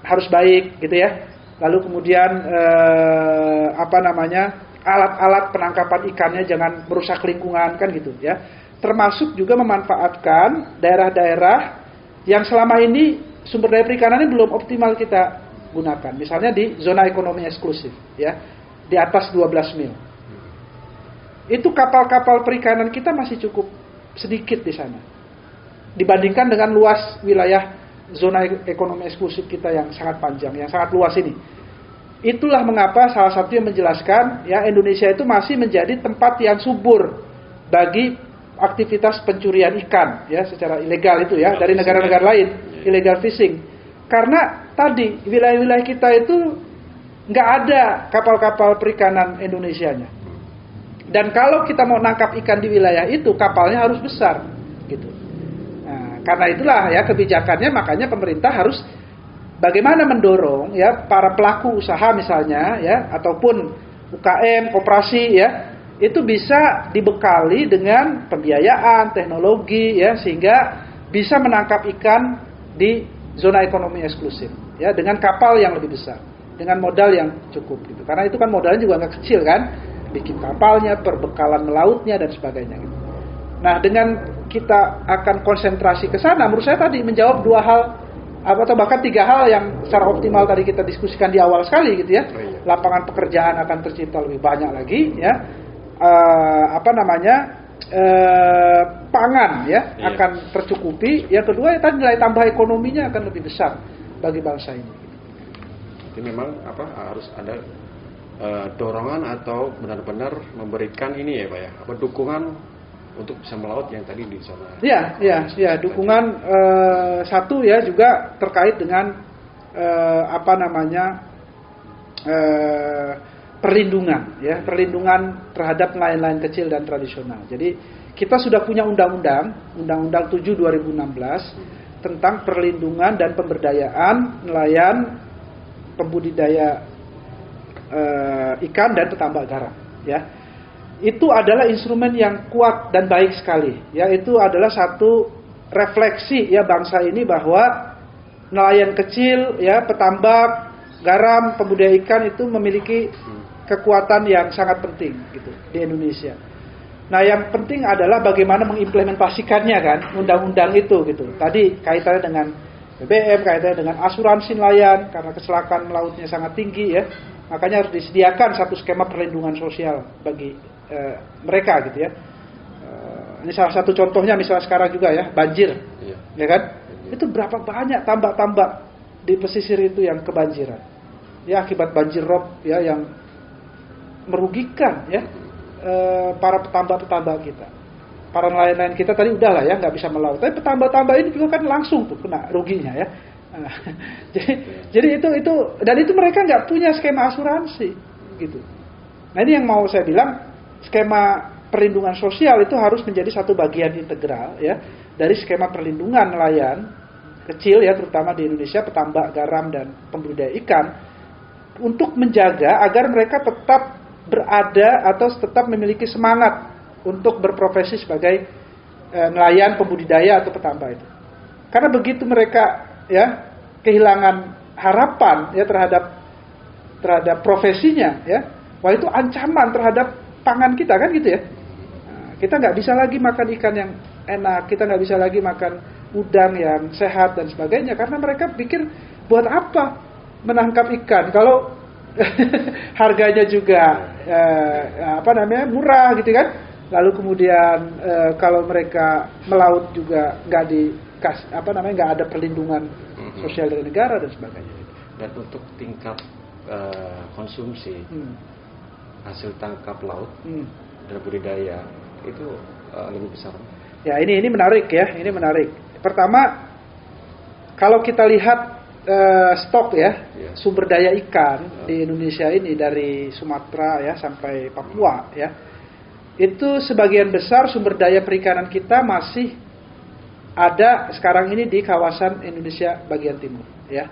harus baik gitu ya. Lalu kemudian alat-alat penangkapan ikannya jangan merusak lingkungan kan gitu ya. Termasuk juga memanfaatkan daerah-daerah yang selama ini sumber daya perikanannya belum optimal kita gunakan. Misalnya di zona ekonomi eksklusif ya, di atas 12 mil. Itu kapal-kapal perikanan kita masih cukup sedikit di sana dibandingkan dengan luas wilayah zona ekonomi eksklusif kita yang sangat panjang, yang sangat luas ini. Itulah mengapa salah satu yang menjelaskan ya Indonesia itu masih menjadi tempat yang subur bagi aktivitas pencurian ikan ya secara ilegal itu ya dari negara-negara lain, illegal fishing. Karena tadi wilayah-wilayah kita itu nggak ada kapal-kapal perikanan Indonesianya. Dan kalau kita mau nangkap ikan di wilayah itu kapalnya harus besar gitu. Nah, karena itulah ya kebijakannya, makanya pemerintah harus bagaimana mendorong ya para pelaku usaha misalnya ya ataupun UKM, koperasi ya, itu bisa dibekali dengan pembiayaan, teknologi ya, sehingga bisa menangkap ikan di zona ekonomi eksklusif ya dengan kapal yang lebih besar, dengan modal yang cukup gitu. Karena itu kan modalnya juga nggak kecil kan, bikin kapalnya, perbekalan melautnya dan sebagainya gitu. Nah, dengan kita akan konsentrasi ke sana, menurut saya tadi menjawab dua hal atau bahkan tiga hal yang secara optimal tadi kita diskusikan di awal sekali gitu ya. Lapangan pekerjaan akan tercipta lebih banyak lagi ya. Pangan ya akan tercukupi. Yang kedua ya tadi nilai tambah ekonominya akan lebih besar bagi bangsa ini. Jadi memang harus ada dorongan atau benar-benar memberikan ini ya Pak ya, dukungan untuk bisa melaut yang tadi di sana. Ya, dukungan satu ya juga terkait dengan perlindungan ya, perlindungan terhadap nelayan-nelayan kecil dan tradisional. Jadi kita sudah punya Undang-Undang 7 2016 tentang perlindungan dan pemberdayaan nelayan, pembudidaya ikan dan petambak garam ya. Itu adalah instrumen yang kuat dan baik sekali ya. Itu adalah satu refleksi ya bangsa ini bahwa nelayan kecil ya, petambak garam, pembudidaya ikan itu memiliki kekuatan yang sangat penting gitu di Indonesia. Nah, yang penting adalah bagaimana mengimplementasikannya kan, undang-undang itu gitu. Tadi kaitannya dengan BBM, kaitannya dengan asuransi nelayan karena kecelakaan melautnya sangat tinggi ya. Makanya harus disediakan satu skema perlindungan sosial bagi mereka gitu ya. Ini salah satu contohnya misalnya sekarang juga ya, banjir. Ya kan? Itu berapa banyak tambak-tambak di pesisir itu yang kebanjiran. Ya akibat banjir rob ya yang merugikan ya para petambak-petambak kita. Para nelayan-nelayan kita tadi udahlah ya nggak bisa melaut. Tapi petambak-petambak ini juga kan langsung tuh kena ruginya ya. Nah, jadi itu dan itu mereka nggak punya skema asuransi gitu. Nah, ini yang mau saya bilang, skema perlindungan sosial itu harus menjadi satu bagian integral ya dari skema perlindungan nelayan kecil ya, terutama di Indonesia, petambak garam dan pembudidaya ikan, untuk menjaga agar mereka tetap berada atau tetap memiliki semangat untuk berprofesi sebagai nelayan, pembudidaya atau petambak itu. Karena begitu mereka ya kehilangan harapan ya terhadap profesinya ya, wah itu ancaman terhadap pangan kita kan gitu ya. Nah, kita nggak bisa lagi makan ikan yang enak, kita nggak bisa lagi makan udang yang sehat dan sebagainya, karena mereka pikir buat apa menangkap ikan kalau harganya juga murah gitu kan. Lalu kemudian kalau mereka melaut juga nggak ada perlindungan sosial dari negara dan sebagainya. Dan untuk tingkat konsumsi hasil tangkap laut dan budidaya itu lebih besar. Ya ini menarik ya, ini menarik. Pertama, kalau kita lihat stok ya, sumber daya ikan di Indonesia ini dari Sumatera ya sampai Papua ya, itu sebagian besar sumber daya perikanan kita masih ada sekarang ini di kawasan Indonesia bagian timur ya,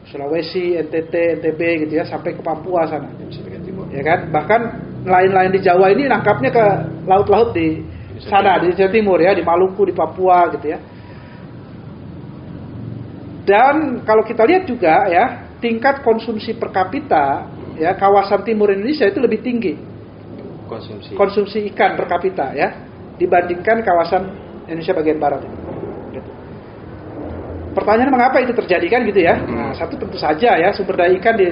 Sulawesi, NTT, NTB gitu ya, sampai ke Papua sana ya kan. Bahkan nelayan-nelayan di Jawa ini nangkapnya ke laut-laut di sana di Indonesia Timur ya, di Maluku, di Papua gitu ya. Dan kalau kita lihat juga ya, tingkat konsumsi per kapita ya kawasan timur Indonesia itu lebih tinggi konsumsi ikan per kapita ya dibandingkan kawasan Indonesia bagian barat itu. Gitu. Pertanyaan mengapa itu terjadi kan gitu ya? Nah, satu tentu saja ya sumber daya ikan di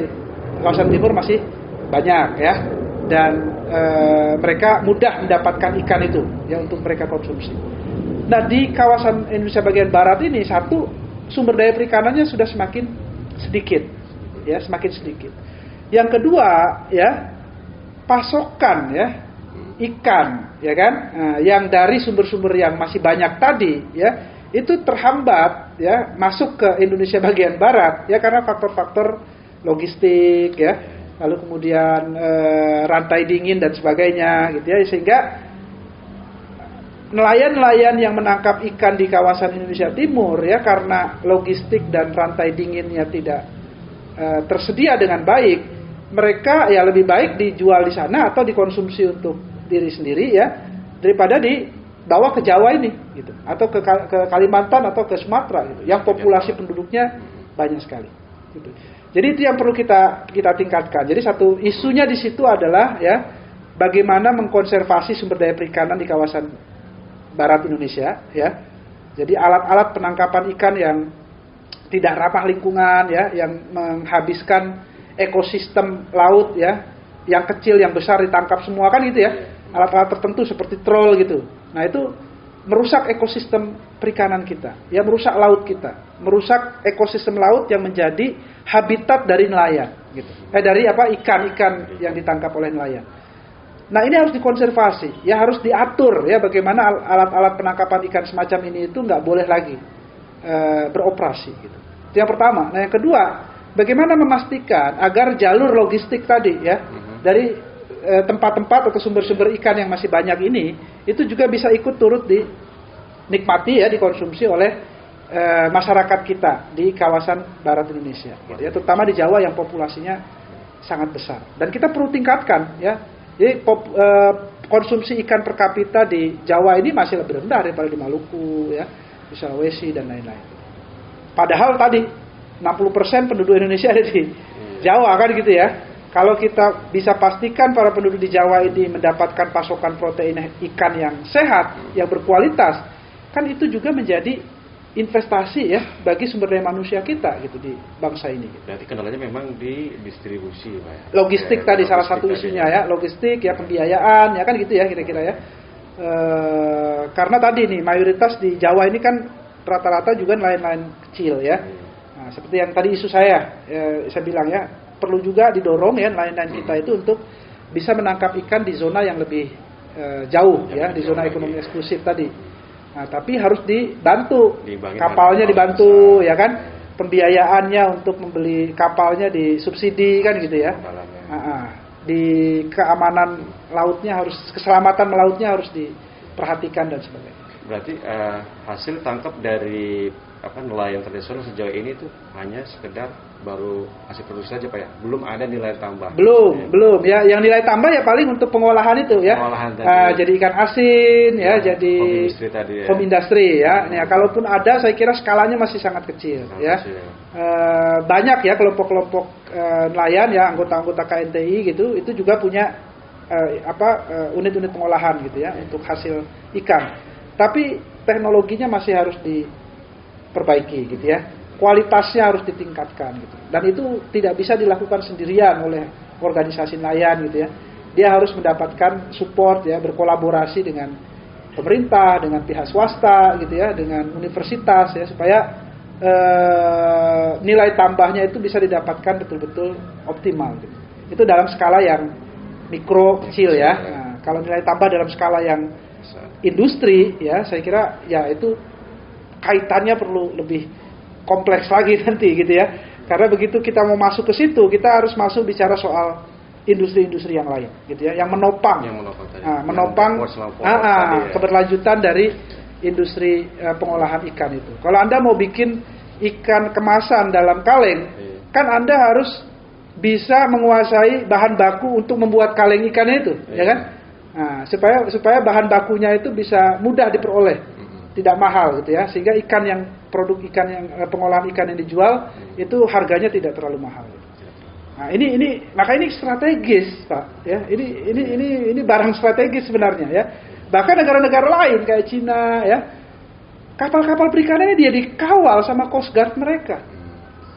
kawasan timur masih banyak ya, dan mereka mudah mendapatkan ikan itu ya untuk mereka konsumsi. Nah di kawasan Indonesia bagian barat ini satu sumber daya perikanannya sudah semakin sedikit ya, semakin sedikit. Yang kedua ya, pasokan ya ikan ya kan, yang dari sumber-sumber yang masih banyak tadi ya itu terhambat ya masuk ke Indonesia bagian barat ya karena faktor-faktor logistik ya, lalu kemudian rantai dingin dan sebagainya gitu ya, sehingga nelayan-nelayan yang menangkap ikan di kawasan Indonesia Timur ya karena logistik dan rantai dinginnya tidak tersedia dengan baik, mereka ya lebih baik dijual di sana atau dikonsumsi untuk diri sendiri ya daripada dibawa ke Jawa ini gitu, atau ke Kalimantan atau ke Sumatera gitu, yang populasi penduduknya banyak sekali gitu. Jadi itu yang perlu kita tingkatkan. Jadi satu isunya di situ adalah ya bagaimana mengkonservasi sumber daya perikanan di kawasan barat Indonesia ya. Jadi alat-alat penangkapan ikan yang tidak ramah lingkungan ya, yang menghabiskan ekosistem laut ya, yang kecil yang besar ditangkap semua kan gitu ya. Alat-alat tertentu seperti troll gitu. Nah itu merusak ekosistem perikanan kita, ya merusak laut kita, merusak ekosistem laut yang menjadi habitat dari nelayan gitu. Dari ikan-ikan yang ditangkap oleh nelayan. Nah ini harus dikonservasi, ya harus diatur ya bagaimana alat-alat penangkapan ikan semacam ini itu nggak boleh lagi beroperasi gitu. Itu yang pertama. Nah yang kedua, bagaimana memastikan agar jalur logistik tadi ya dari tempat-tempat atau sumber-sumber ikan yang masih banyak ini itu juga bisa ikut turut dinikmati ya, dikonsumsi oleh masyarakat kita di kawasan barat Indonesia gitu ya, terutama di Jawa yang populasinya sangat besar. Dan kita perlu tingkatkan ya. Jadi konsumsi ikan per kapita di Jawa ini masih lebih rendah daripada di Maluku ya, di Sulawesi dan lain-lain. Padahal tadi 60% penduduk Indonesia ada di Jawa kan gitu ya. Kalau kita bisa pastikan para penduduk di Jawa ini mendapatkan pasokan protein ikan yang sehat, yang berkualitas, kan itu juga menjadi investasi ya bagi sumber daya manusia kita gitu di bangsa ini. Berarti kendalanya memang di distribusi, Pak ya. Logistik ya, tadi salah satu isunya ya, logistik ya, pembiayaan ya kan gitu ya kira-kira ya. Karena tadi nih mayoritas di Jawa ini kan rata-rata juga nelayan-nelayan kecil ya. Nah, seperti yang tadi isu saya bilang ya, perlu juga didorong ya nelayan kita itu untuk bisa menangkap ikan di zona yang lebih jauh ya, di zona ekonomi eksklusif tadi. Nah, tapi harus dibantu, kapalnya dibantu ya kan, pembiayaannya untuk membeli kapalnya disubsidi kan gitu ya. Di keamanan lautnya harus, keselamatan melautnya harus diperhatikan dan sebagainya. Berarti hasil tangkap dari nelayan tradisional sejauh ini itu hanya sekedar baru hasil produksi saja Pak ya, belum ada nilai tambah. Belum ya. Yang nilai tambah ya paling untuk pengolahan itu ya. Pengolahan jadi ikan asin ya, jadi home industry ya. Nah, kalaupun ada, saya kira skalanya masih sangat kecil ya. Banyak ya kelompok-kelompok nelayan ya, anggota-anggota KNTI gitu, itu juga punya unit-unit pengolahan gitu ya untuk hasil ikan. Tapi teknologinya masih harus diperbaiki gitu ya. Kualitasnya harus ditingkatkan gitu. Dan itu tidak bisa dilakukan sendirian oleh organisasi nelayan gitu ya. Dia harus mendapatkan support ya, berkolaborasi dengan pemerintah, dengan pihak swasta gitu ya, dengan universitas ya, supaya nilai tambahnya itu bisa didapatkan betul-betul optimal gitu. Itu dalam skala yang mikro kecil ya. Nah, kalau nilai tambah dalam skala yang industri ya, saya kira ya itu kaitannya perlu lebih kompleks lagi nanti gitu ya. Karena begitu kita mau masuk ke situ, kita harus masuk bicara soal industri-industri yang lain gitu ya, yang menopang keberlanjutan dari industri pengolahan ikan itu. Kalau Anda mau bikin ikan kemasan dalam kaleng, kan Anda harus bisa menguasai bahan baku untuk membuat kaleng ikan itu, ya kan? Nah, supaya bahan bakunya itu bisa mudah diperoleh, tidak mahal gitu ya, sehingga produk ikan yang pengolahan ikan yang dijual itu harganya tidak terlalu mahal. Nah, maka ini strategis, Pak. Ya, ini barang strategis sebenarnya ya. Bahkan negara-negara lain kayak Cina ya, kapal-kapal perikanannya dia dikawal sama Coast Guard mereka.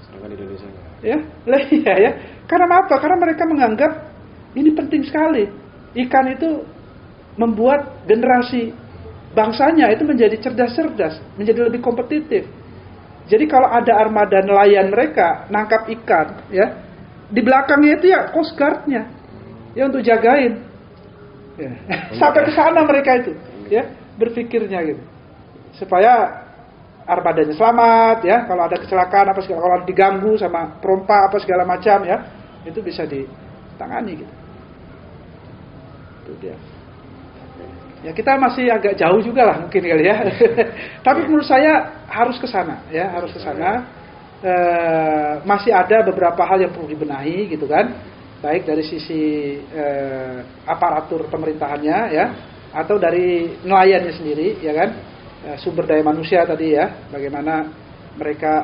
Sedangkan Indonesia ya. Karena apa? Karena mereka menganggap ini penting sekali. Ikan itu membuat generasi bangsanya itu menjadi cerdas-cerdas, menjadi lebih kompetitif. Jadi kalau ada armada nelayan mereka nangkap ikan, ya di belakangnya itu ya Coast Guard-nya, ya untuk jagain. Ya. Sampai ke sana mereka itu, ya berpikirnya gitu, supaya armadanya selamat, ya kalau ada kecelakaan apa segala, kalau diganggu sama perompak apa segala macam, ya itu bisa ditangani gitu. Itu dia. Ya kita masih agak jauh juga lah mungkin kali ya. Tapi menurut saya harus ke sana ya, harus ke sana. Masih ada beberapa hal yang perlu dibenahi gitu kan. Baik dari sisi aparatur pemerintahannya ya, atau dari nelayannya sendiri ya kan. Sumber daya manusia tadi ya, bagaimana mereka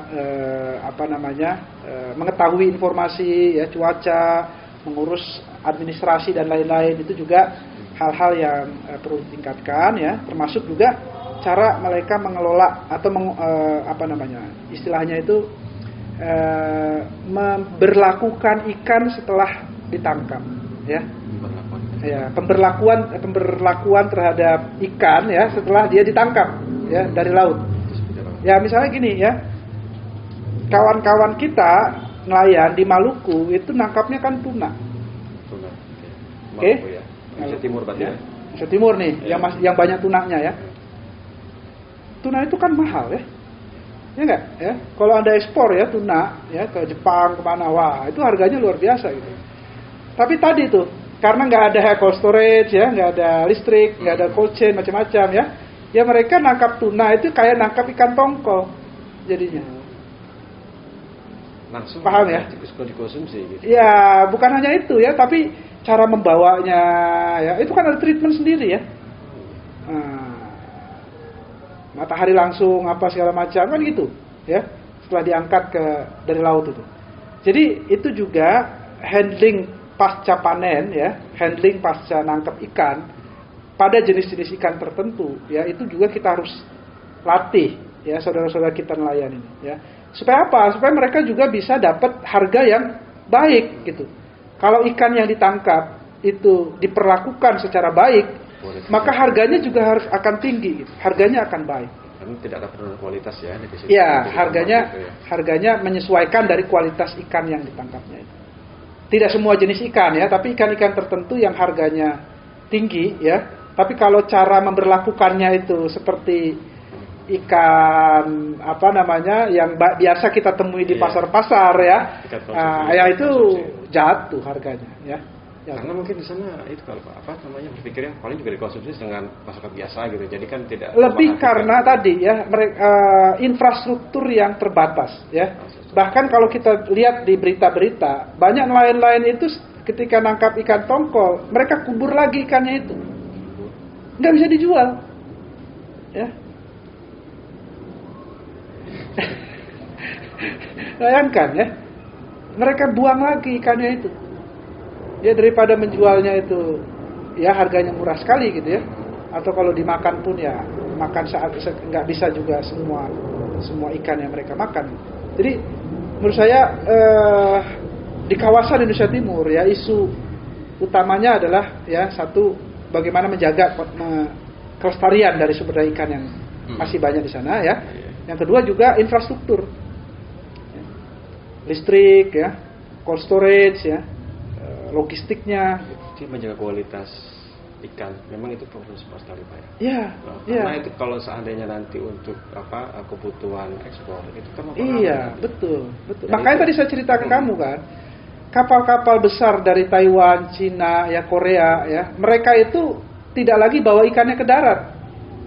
mengetahui informasi ya, cuaca, mengurus administrasi dan lain-lain, itu juga hal-hal yang perlu ditingkatkan ya, termasuk juga cara mereka mengelola atau istilahnya itu memberlakukan ikan setelah ditangkap ya. Pemberlakuan terhadap ikan ya setelah dia ditangkap ya dari laut. Ya misalnya gini ya, kawan-kawan kita nelayan di Maluku itu nangkapnya kan tuna. Oke. Indonesia Timur berarti ya. Indonesia Timur nih, ya. yang banyak tunanya ya. Tuna itu kan mahal ya. Ya enggak? Ya. Kalau Anda ekspor ya tuna ya ke Jepang, kemana, wah itu harganya luar biasa gitu. Tapi tadi tuh karena nggak ada cold storage ya, nggak ada listrik, nggak ada cold chain macam-macam ya. Ya mereka nangkap tuna itu kayak nangkap ikan tongkol jadinya. Langsung paham ya? Dikonsumsi gitu. Ya, bukan hanya itu ya, tapi cara membawanya ya itu kan ada treatment sendiri ya. Matahari langsung apa segala macam kan gitu ya, setelah diangkat dari laut itu. Jadi itu juga handling pasca panen ya, handling pasca nangkap ikan pada jenis-jenis ikan tertentu ya, itu juga kita harus latih ya saudara-saudara kita nelayan ini ya. Supaya apa? Supaya mereka juga bisa dapat harga yang baik gitu. Kalau ikan yang ditangkap itu diperlakukan secara baik, maka harganya juga akan tinggi gitu. Harganya akan baik. Karena tidak ada penurunan kualitas ya di situ. Ya, harganya menyesuaikan dari kualitas ikan yang ditangkapnya itu. Tidak semua jenis ikan ya, tapi ikan-ikan tertentu yang harganya tinggi ya. Tapi kalau cara memperlakukannya itu seperti ikan yang biasa kita temui di pasar-pasar ya, ya itu jatuh harganya ya. Ya. Karena mungkin di sana itu kalau apa namanya berpikirnya paling juga dikonsumsi dengan masyarakat biasa gitu. Jadi kan tidak lebih karena tadi ya infrastruktur yang terbatas ya. Bahkan kalau kita lihat di berita-berita, banyak nelayan-nelayan itu ketika nangkap ikan tongkol, mereka kubur lagi ikannya itu. Nggak bisa dijual. Ya. Bayangkan ya. Mereka buang lagi ikannya itu. Ya daripada menjualnya itu ya harganya murah sekali gitu ya. Atau kalau dimakan pun ya makan saat nggak bisa juga semua ikan yang mereka makan. Jadi menurut saya di kawasan Indonesia Timur ya isu utamanya adalah ya satu bagaimana menjaga kelestarian dari sumber daya ikan yang masih banyak di sana ya. Yang kedua juga infrastruktur, listrik ya, cold storage ya. Logistiknya, jadi menjaga kualitas ikan, memang itu perlu sekali Pak ya. Iya. Karena itu kalau seandainya nanti untuk kebutuhan ekspor itu kan iya betul. Makanya tadi saya cerita ke kamu kan, kapal-kapal besar dari Taiwan, Cina, ya Korea ya, mereka itu tidak lagi bawa ikannya ke darat.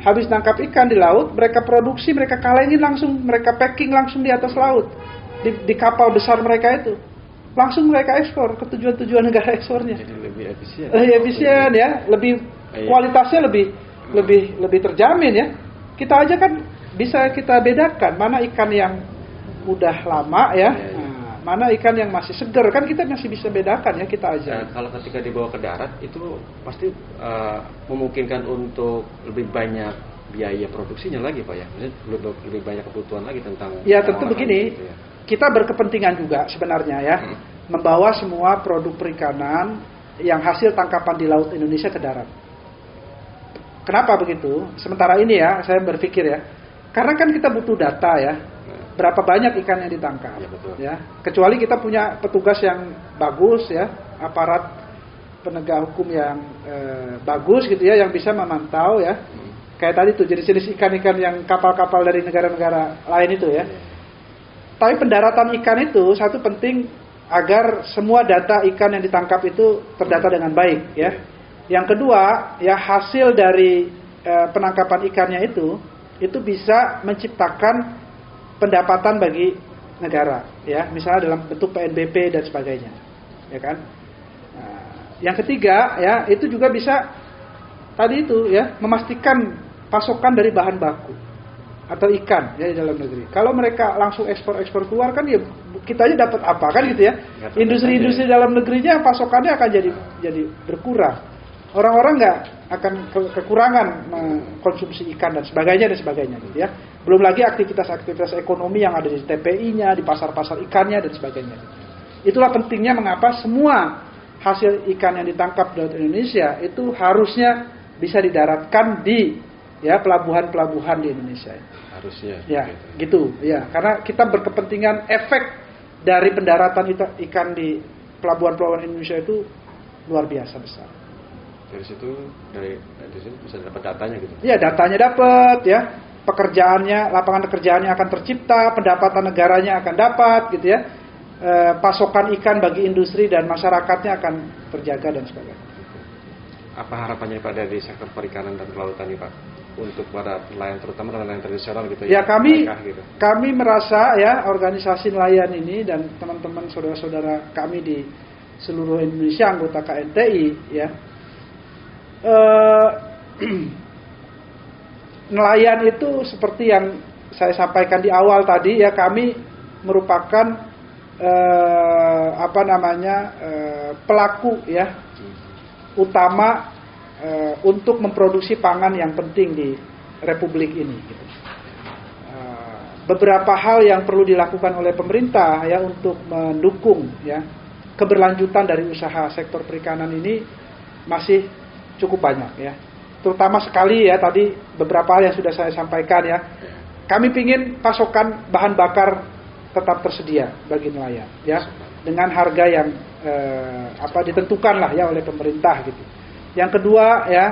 Habis nangkap ikan di laut, mereka produksi, mereka kalengin langsung, mereka packing langsung di atas laut di kapal besar mereka itu. Langsung mereka ekspor ke tujuan-tujuan negara ekspornya. Jadi lebih efisien. Efisien ya, lebih kualitasnya lebih terjamin ya. Kita aja kan bisa kita bedakan mana ikan yang udah lama ya, nah, mana ikan yang masih segar kan kita masih bisa bedakan ya kita aja. Kalau ketika dibawa ke darat itu pasti memungkinkan untuk lebih banyak biaya produksinya lagi Pak ya. Maksudnya lebih banyak kebutuhan lagi tentang. Ya tentu begini. Gitu ya. Kita berkepentingan juga sebenarnya ya, membawa semua produk perikanan yang hasil tangkapan di laut Indonesia ke darat. Kenapa begitu? Sementara ini ya, saya berpikir ya, karena kan kita butuh data ya, berapa banyak ikan yang ditangkap. Ya, betul. Ya. Kecuali kita punya petugas yang bagus ya, aparat penegak hukum yang bagus gitu ya, yang bisa memantau ya. Kayak tadi tuh jenis-jenis ikan-ikan yang kapal-kapal dari negara-negara lain itu ya. Tapi pendaratan ikan itu satu penting agar semua data ikan yang ditangkap itu terdata dengan baik ya. Yang kedua, ya hasil dari penangkapan ikannya itu bisa menciptakan pendapatan bagi negara ya, misalnya dalam bentuk PNBP dan sebagainya. Ya kan? Nah, yang ketiga ya, itu juga bisa tadi itu ya, memastikan pasokan dari bahan baku atau ikan ya di dalam negeri. Kalau mereka langsung ekspor keluar kan ya kita aja dapat apa kan gitu ya. Industri-industri dalam negerinya pasokannya akan jadi berkurang. Orang-orang nggak akan kekurangan konsumsi ikan dan sebagainya gitu ya. Belum lagi aktivitas-aktivitas ekonomi yang ada di TPI-nya, di pasar-pasar ikannya dan sebagainya. Itulah pentingnya mengapa semua hasil ikan yang ditangkap di laut Indonesia itu harusnya bisa didaratkan di ya pelabuhan-pelabuhan di Indonesia. Harusnya. Ya, gitu. Ya, karena kita berkepentingan efek dari pendaratan ikan di pelabuhan-pelabuhan Indonesia itu luar biasa besar. Dari situ bisa dapat datanya gitu. Ya, datanya dapat ya. Pekerjaannya, lapangan pekerjaannya akan tercipta, pendapatan negaranya akan dapat gitu ya. Pasokan ikan bagi industri dan masyarakatnya akan terjaga dan sebagainya. Apa harapannya Pak dari sektor perikanan dan kelautan ini Pak untuk para nelayan, terutama nelayan tradisional gitu ya? Gitu. Kami merasa ya organisasi nelayan ini dan teman-teman saudara-saudara kami di seluruh Indonesia anggota KNTI ya, nelayan itu seperti yang saya sampaikan di awal tadi ya, kami merupakan pelaku ya utama untuk memproduksi pangan yang penting di Republik ini. Gitu. Beberapa hal yang perlu dilakukan oleh pemerintah ya untuk mendukung ya keberlanjutan dari usaha sektor perikanan ini masih cukup banyak ya. Terutama sekali ya tadi beberapa hal yang sudah saya sampaikan ya. Kami ingin pasokan bahan bakar tetap tersedia bagi nelayan ya dengan harga yang ditentukan lah ya oleh pemerintah gitu. Yang kedua ya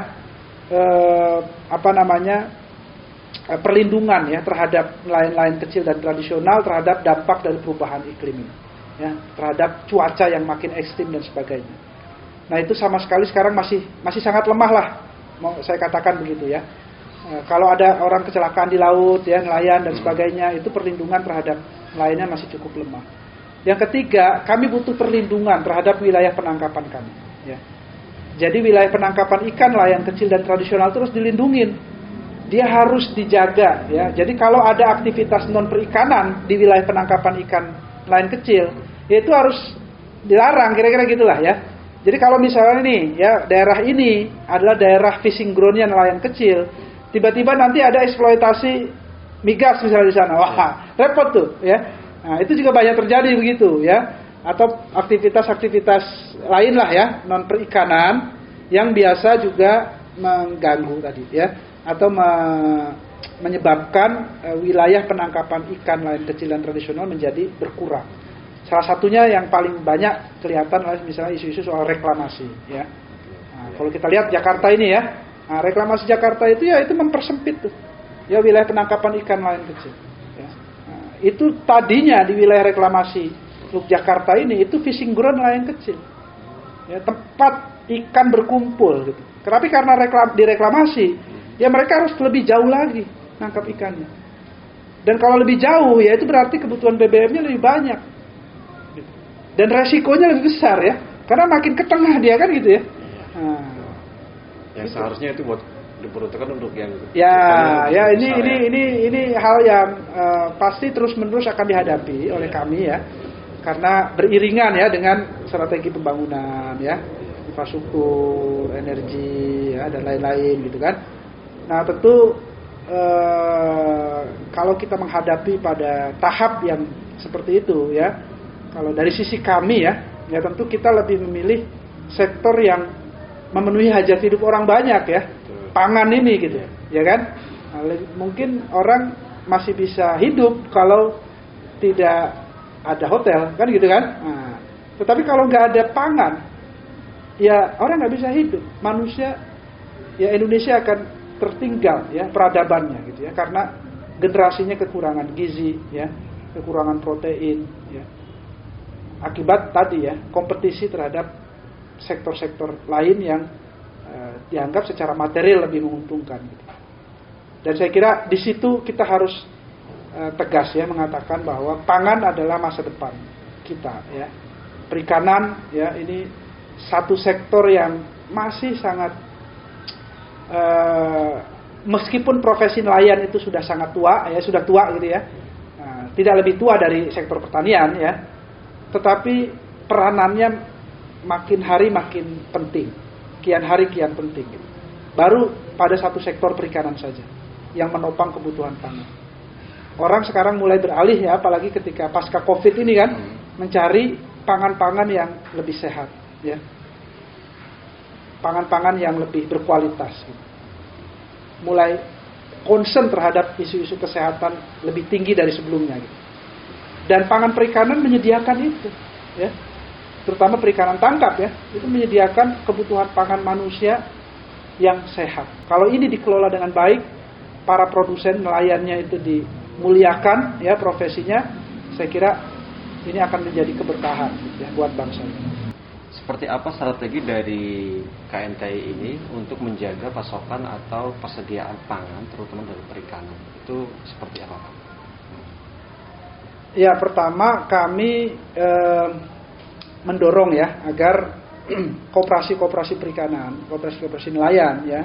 perlindungan ya terhadap nelayan-nelayan kecil dan tradisional terhadap dampak dari perubahan iklim ini ya, terhadap cuaca yang makin ekstrim dan sebagainya. Nah itu sama sekali sekarang masih sangat lemah lah, mau saya katakan begitu ya. Kalau ada orang kecelakaan di laut ya, nelayan dan sebagainya, itu perlindungan terhadap nelayannya masih cukup lemah. Yang ketiga, kami butuh perlindungan terhadap wilayah penangkapan kami ya. Jadi wilayah penangkapan ikan nelayan kecil dan tradisional terus dilindungin. Dia harus dijaga ya. Jadi kalau ada aktivitas non perikanan di wilayah penangkapan ikan nelayan kecil, ya itu harus dilarang, kira-kira gitulah ya. Jadi kalau misalnya nih ya, daerah ini adalah daerah fishing ground-nya nelayan kecil, tiba-tiba nanti ada eksploitasi migas misalnya di sana, wah repot tuh ya. Nah itu juga banyak terjadi begitu ya. Atau aktivitas-aktivitas lain lah ya, non perikanan yang biasa juga mengganggu tadi ya, atau menyebabkan wilayah penangkapan ikan nelayan kecil dan tradisional menjadi berkurang. Salah satunya yang paling banyak kelihatan adalah misalnya isu-isu soal reklamasi ya. Nah, kalau kita lihat Jakarta ini ya, nah, reklamasi Jakarta itu ya itu mempersempit tuh ya wilayah penangkapan ikan nelayan kecil ya. Nah, itu tadinya di wilayah reklamasi Teluk Jakarta ini itu fishing ground nelayan kecil ya, tempat ikan berkumpul gitu. Tapi karena direklamasi ya mereka harus lebih jauh lagi nangkap ikannya. Dan kalau lebih jauh ya itu berarti kebutuhan BBM-nya lebih banyak. Dan resikonya lebih besar ya, karena makin ke tengah dia kan gitu ya. Nah, yang gitu. Seharusnya itu buat diperuntukkan untuk yang ini hal yang pasti terus-menerus akan dihadapi oleh kami ya, karena beriringan ya dengan strategi pembangunan ya, infrastruktur, energi ya dan lain-lain gitu kan. Nah tentu kalau kita menghadapi pada tahap yang seperti itu ya. Kalau dari sisi kami ya tentu kita lebih memilih sektor yang memenuhi hajat hidup orang banyak ya, pangan ini gitu, ya kan? Nah, mungkin orang masih bisa hidup kalau tidak ada hotel, kan gitu kan? Nah, tetapi kalau nggak ada pangan, ya orang nggak bisa hidup. Manusia, ya Indonesia akan tertinggal ya peradabannya gitu ya, karena generasinya kekurangan gizi ya, kekurangan protein ya. Akibat tadi ya kompetisi terhadap sektor-sektor lain yang dianggap secara material lebih menguntungkan gitu. Dan saya kira di situ kita harus tegas ya mengatakan bahwa pangan adalah masa depan kita ya. Perikanan ya ini satu sektor yang masih sangat meskipun profesi nelayan itu sudah sangat tua ya, sudah tua gitu ya. Tidak lebih tua dari sektor pertanian ya. Tetapi peranannya makin hari makin penting, kian hari kian penting. Gitu. Baru pada satu sektor perikanan saja yang menopang kebutuhan pangan. Orang sekarang mulai beralih ya, apalagi ketika pasca COVID ini kan, mencari pangan-pangan yang lebih sehat, ya, pangan-pangan yang lebih berkualitas. Gitu. Mulai concern terhadap isu-isu kesehatan lebih tinggi dari sebelumnya. Gitu. Dan pangan perikanan menyediakan itu, ya, terutama perikanan tangkap ya, itu menyediakan kebutuhan pangan manusia yang sehat. Kalau ini dikelola dengan baik, para produsen nelayannya itu dimuliakan, ya profesinya, saya kira ini akan menjadi keberkahan ya, buat bangsa ini. Seperti apa strategi dari KNTI ini untuk menjaga pasokan atau persediaan pangan, terutama dari perikanan? Itu seperti apa, Pak? Ya, pertama kami mendorong ya agar koperasi-koperasi perikanan, koperasi-koperasi nelayan ya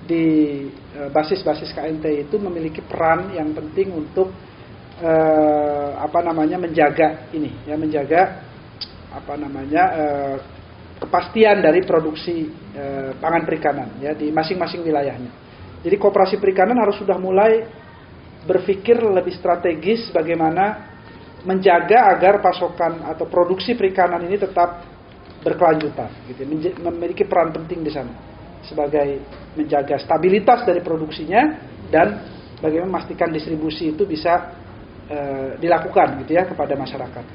di basis-basis KNTI itu memiliki peran yang penting untuk menjaga ini ya, menjaga kepastian dari produksi pangan perikanan ya di masing-masing wilayahnya. Jadi koperasi perikanan harus sudah mulai berpikir lebih strategis bagaimana menjaga agar pasokan atau produksi perikanan ini tetap berkelanjutan gitu, memiliki peran penting di sana sebagai menjaga stabilitas dari produksinya dan bagaimana memastikan distribusi itu bisa dilakukan gitu ya kepada masyarakat.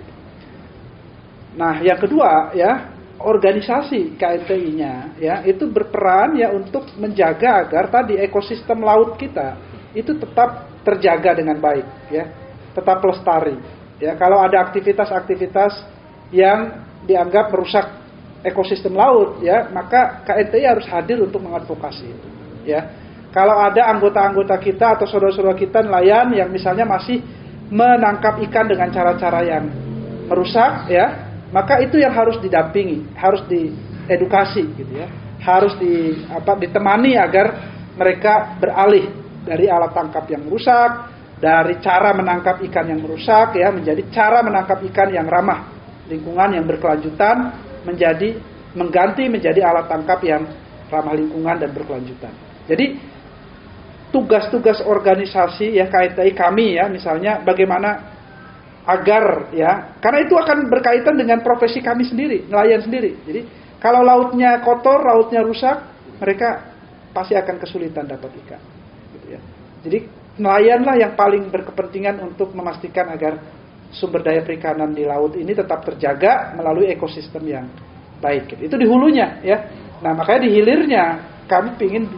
Nah, yang kedua ya, organisasi KNTI-nya ya itu berperan ya untuk menjaga agar tadi ekosistem laut kita itu tetap terjaga dengan baik ya, tetap lestari. Ya, kalau ada aktivitas-aktivitas yang dianggap merusak ekosistem laut, ya, maka KNTI harus hadir untuk mengadvokasi itu, ya. Kalau ada anggota-anggota kita atau saudara-saudara kita nelayan yang misalnya masih menangkap ikan dengan cara-cara yang merusak, ya, maka itu yang harus didampingi, harus diedukasi, gitu ya, harus ditemani agar mereka beralih dari alat tangkap yang merusak, dari cara menangkap ikan yang merusak, ya, menjadi cara menangkap ikan yang ramah lingkungan, yang berkelanjutan, mengganti menjadi alat tangkap yang ramah lingkungan dan berkelanjutan. Jadi tugas-tugas organisasi, ya, KNTI kami, ya, misalnya bagaimana agar, ya, karena itu akan berkaitan dengan profesi kami sendiri, nelayan sendiri. Jadi kalau lautnya kotor, lautnya rusak, mereka pasti akan kesulitan dapat ikan, gitu ya. Jadi nelayanlah yang paling berkepentingan untuk memastikan agar sumber daya perikanan di laut ini tetap terjaga melalui ekosistem yang baik. Itu di hulunya, ya. Nah, makanya di hilirnya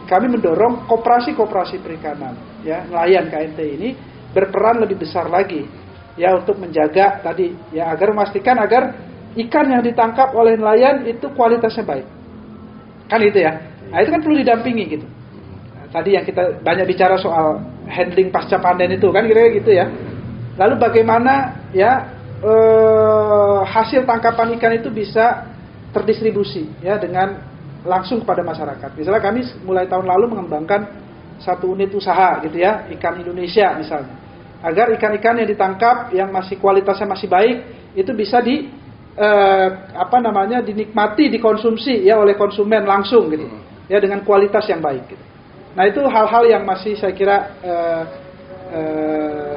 kami mendorong koperasi perikanan, ya, nelayan KNTI ini berperan lebih besar lagi, ya, untuk menjaga tadi, ya, agar memastikan agar ikan yang ditangkap oleh nelayan itu kualitasnya baik. Kan itu, ya. Nah, itu kan perlu didampingi gitu. Nah, tadi yang kita banyak bicara soal handling pasca panen itu kan kira-kira gitu, ya. Lalu bagaimana, ya, hasil tangkapan ikan itu bisa terdistribusi, ya, dengan langsung kepada masyarakat. Misalnya kami mulai tahun lalu mengembangkan satu unit usaha, gitu ya, ikan Indonesia misalnya, agar ikan-ikan yang ditangkap yang masih kualitasnya masih baik itu bisa dinikmati, dikonsumsi, ya, oleh konsumen langsung, gitu, ya, dengan kualitas yang baik, gitu. Nah, itu hal-hal yang masih saya kira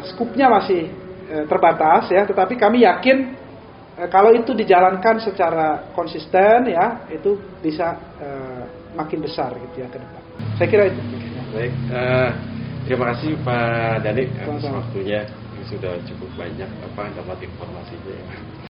skupnya masih terbatas, ya, tetapi kami yakin kalau itu dijalankan secara konsisten, ya, itu bisa makin besar, gitu ya, ke depan. Saya kira itu. Baik, terima kasih Pak Dhani atas waktunya, sudah cukup banyak dapat informasinya.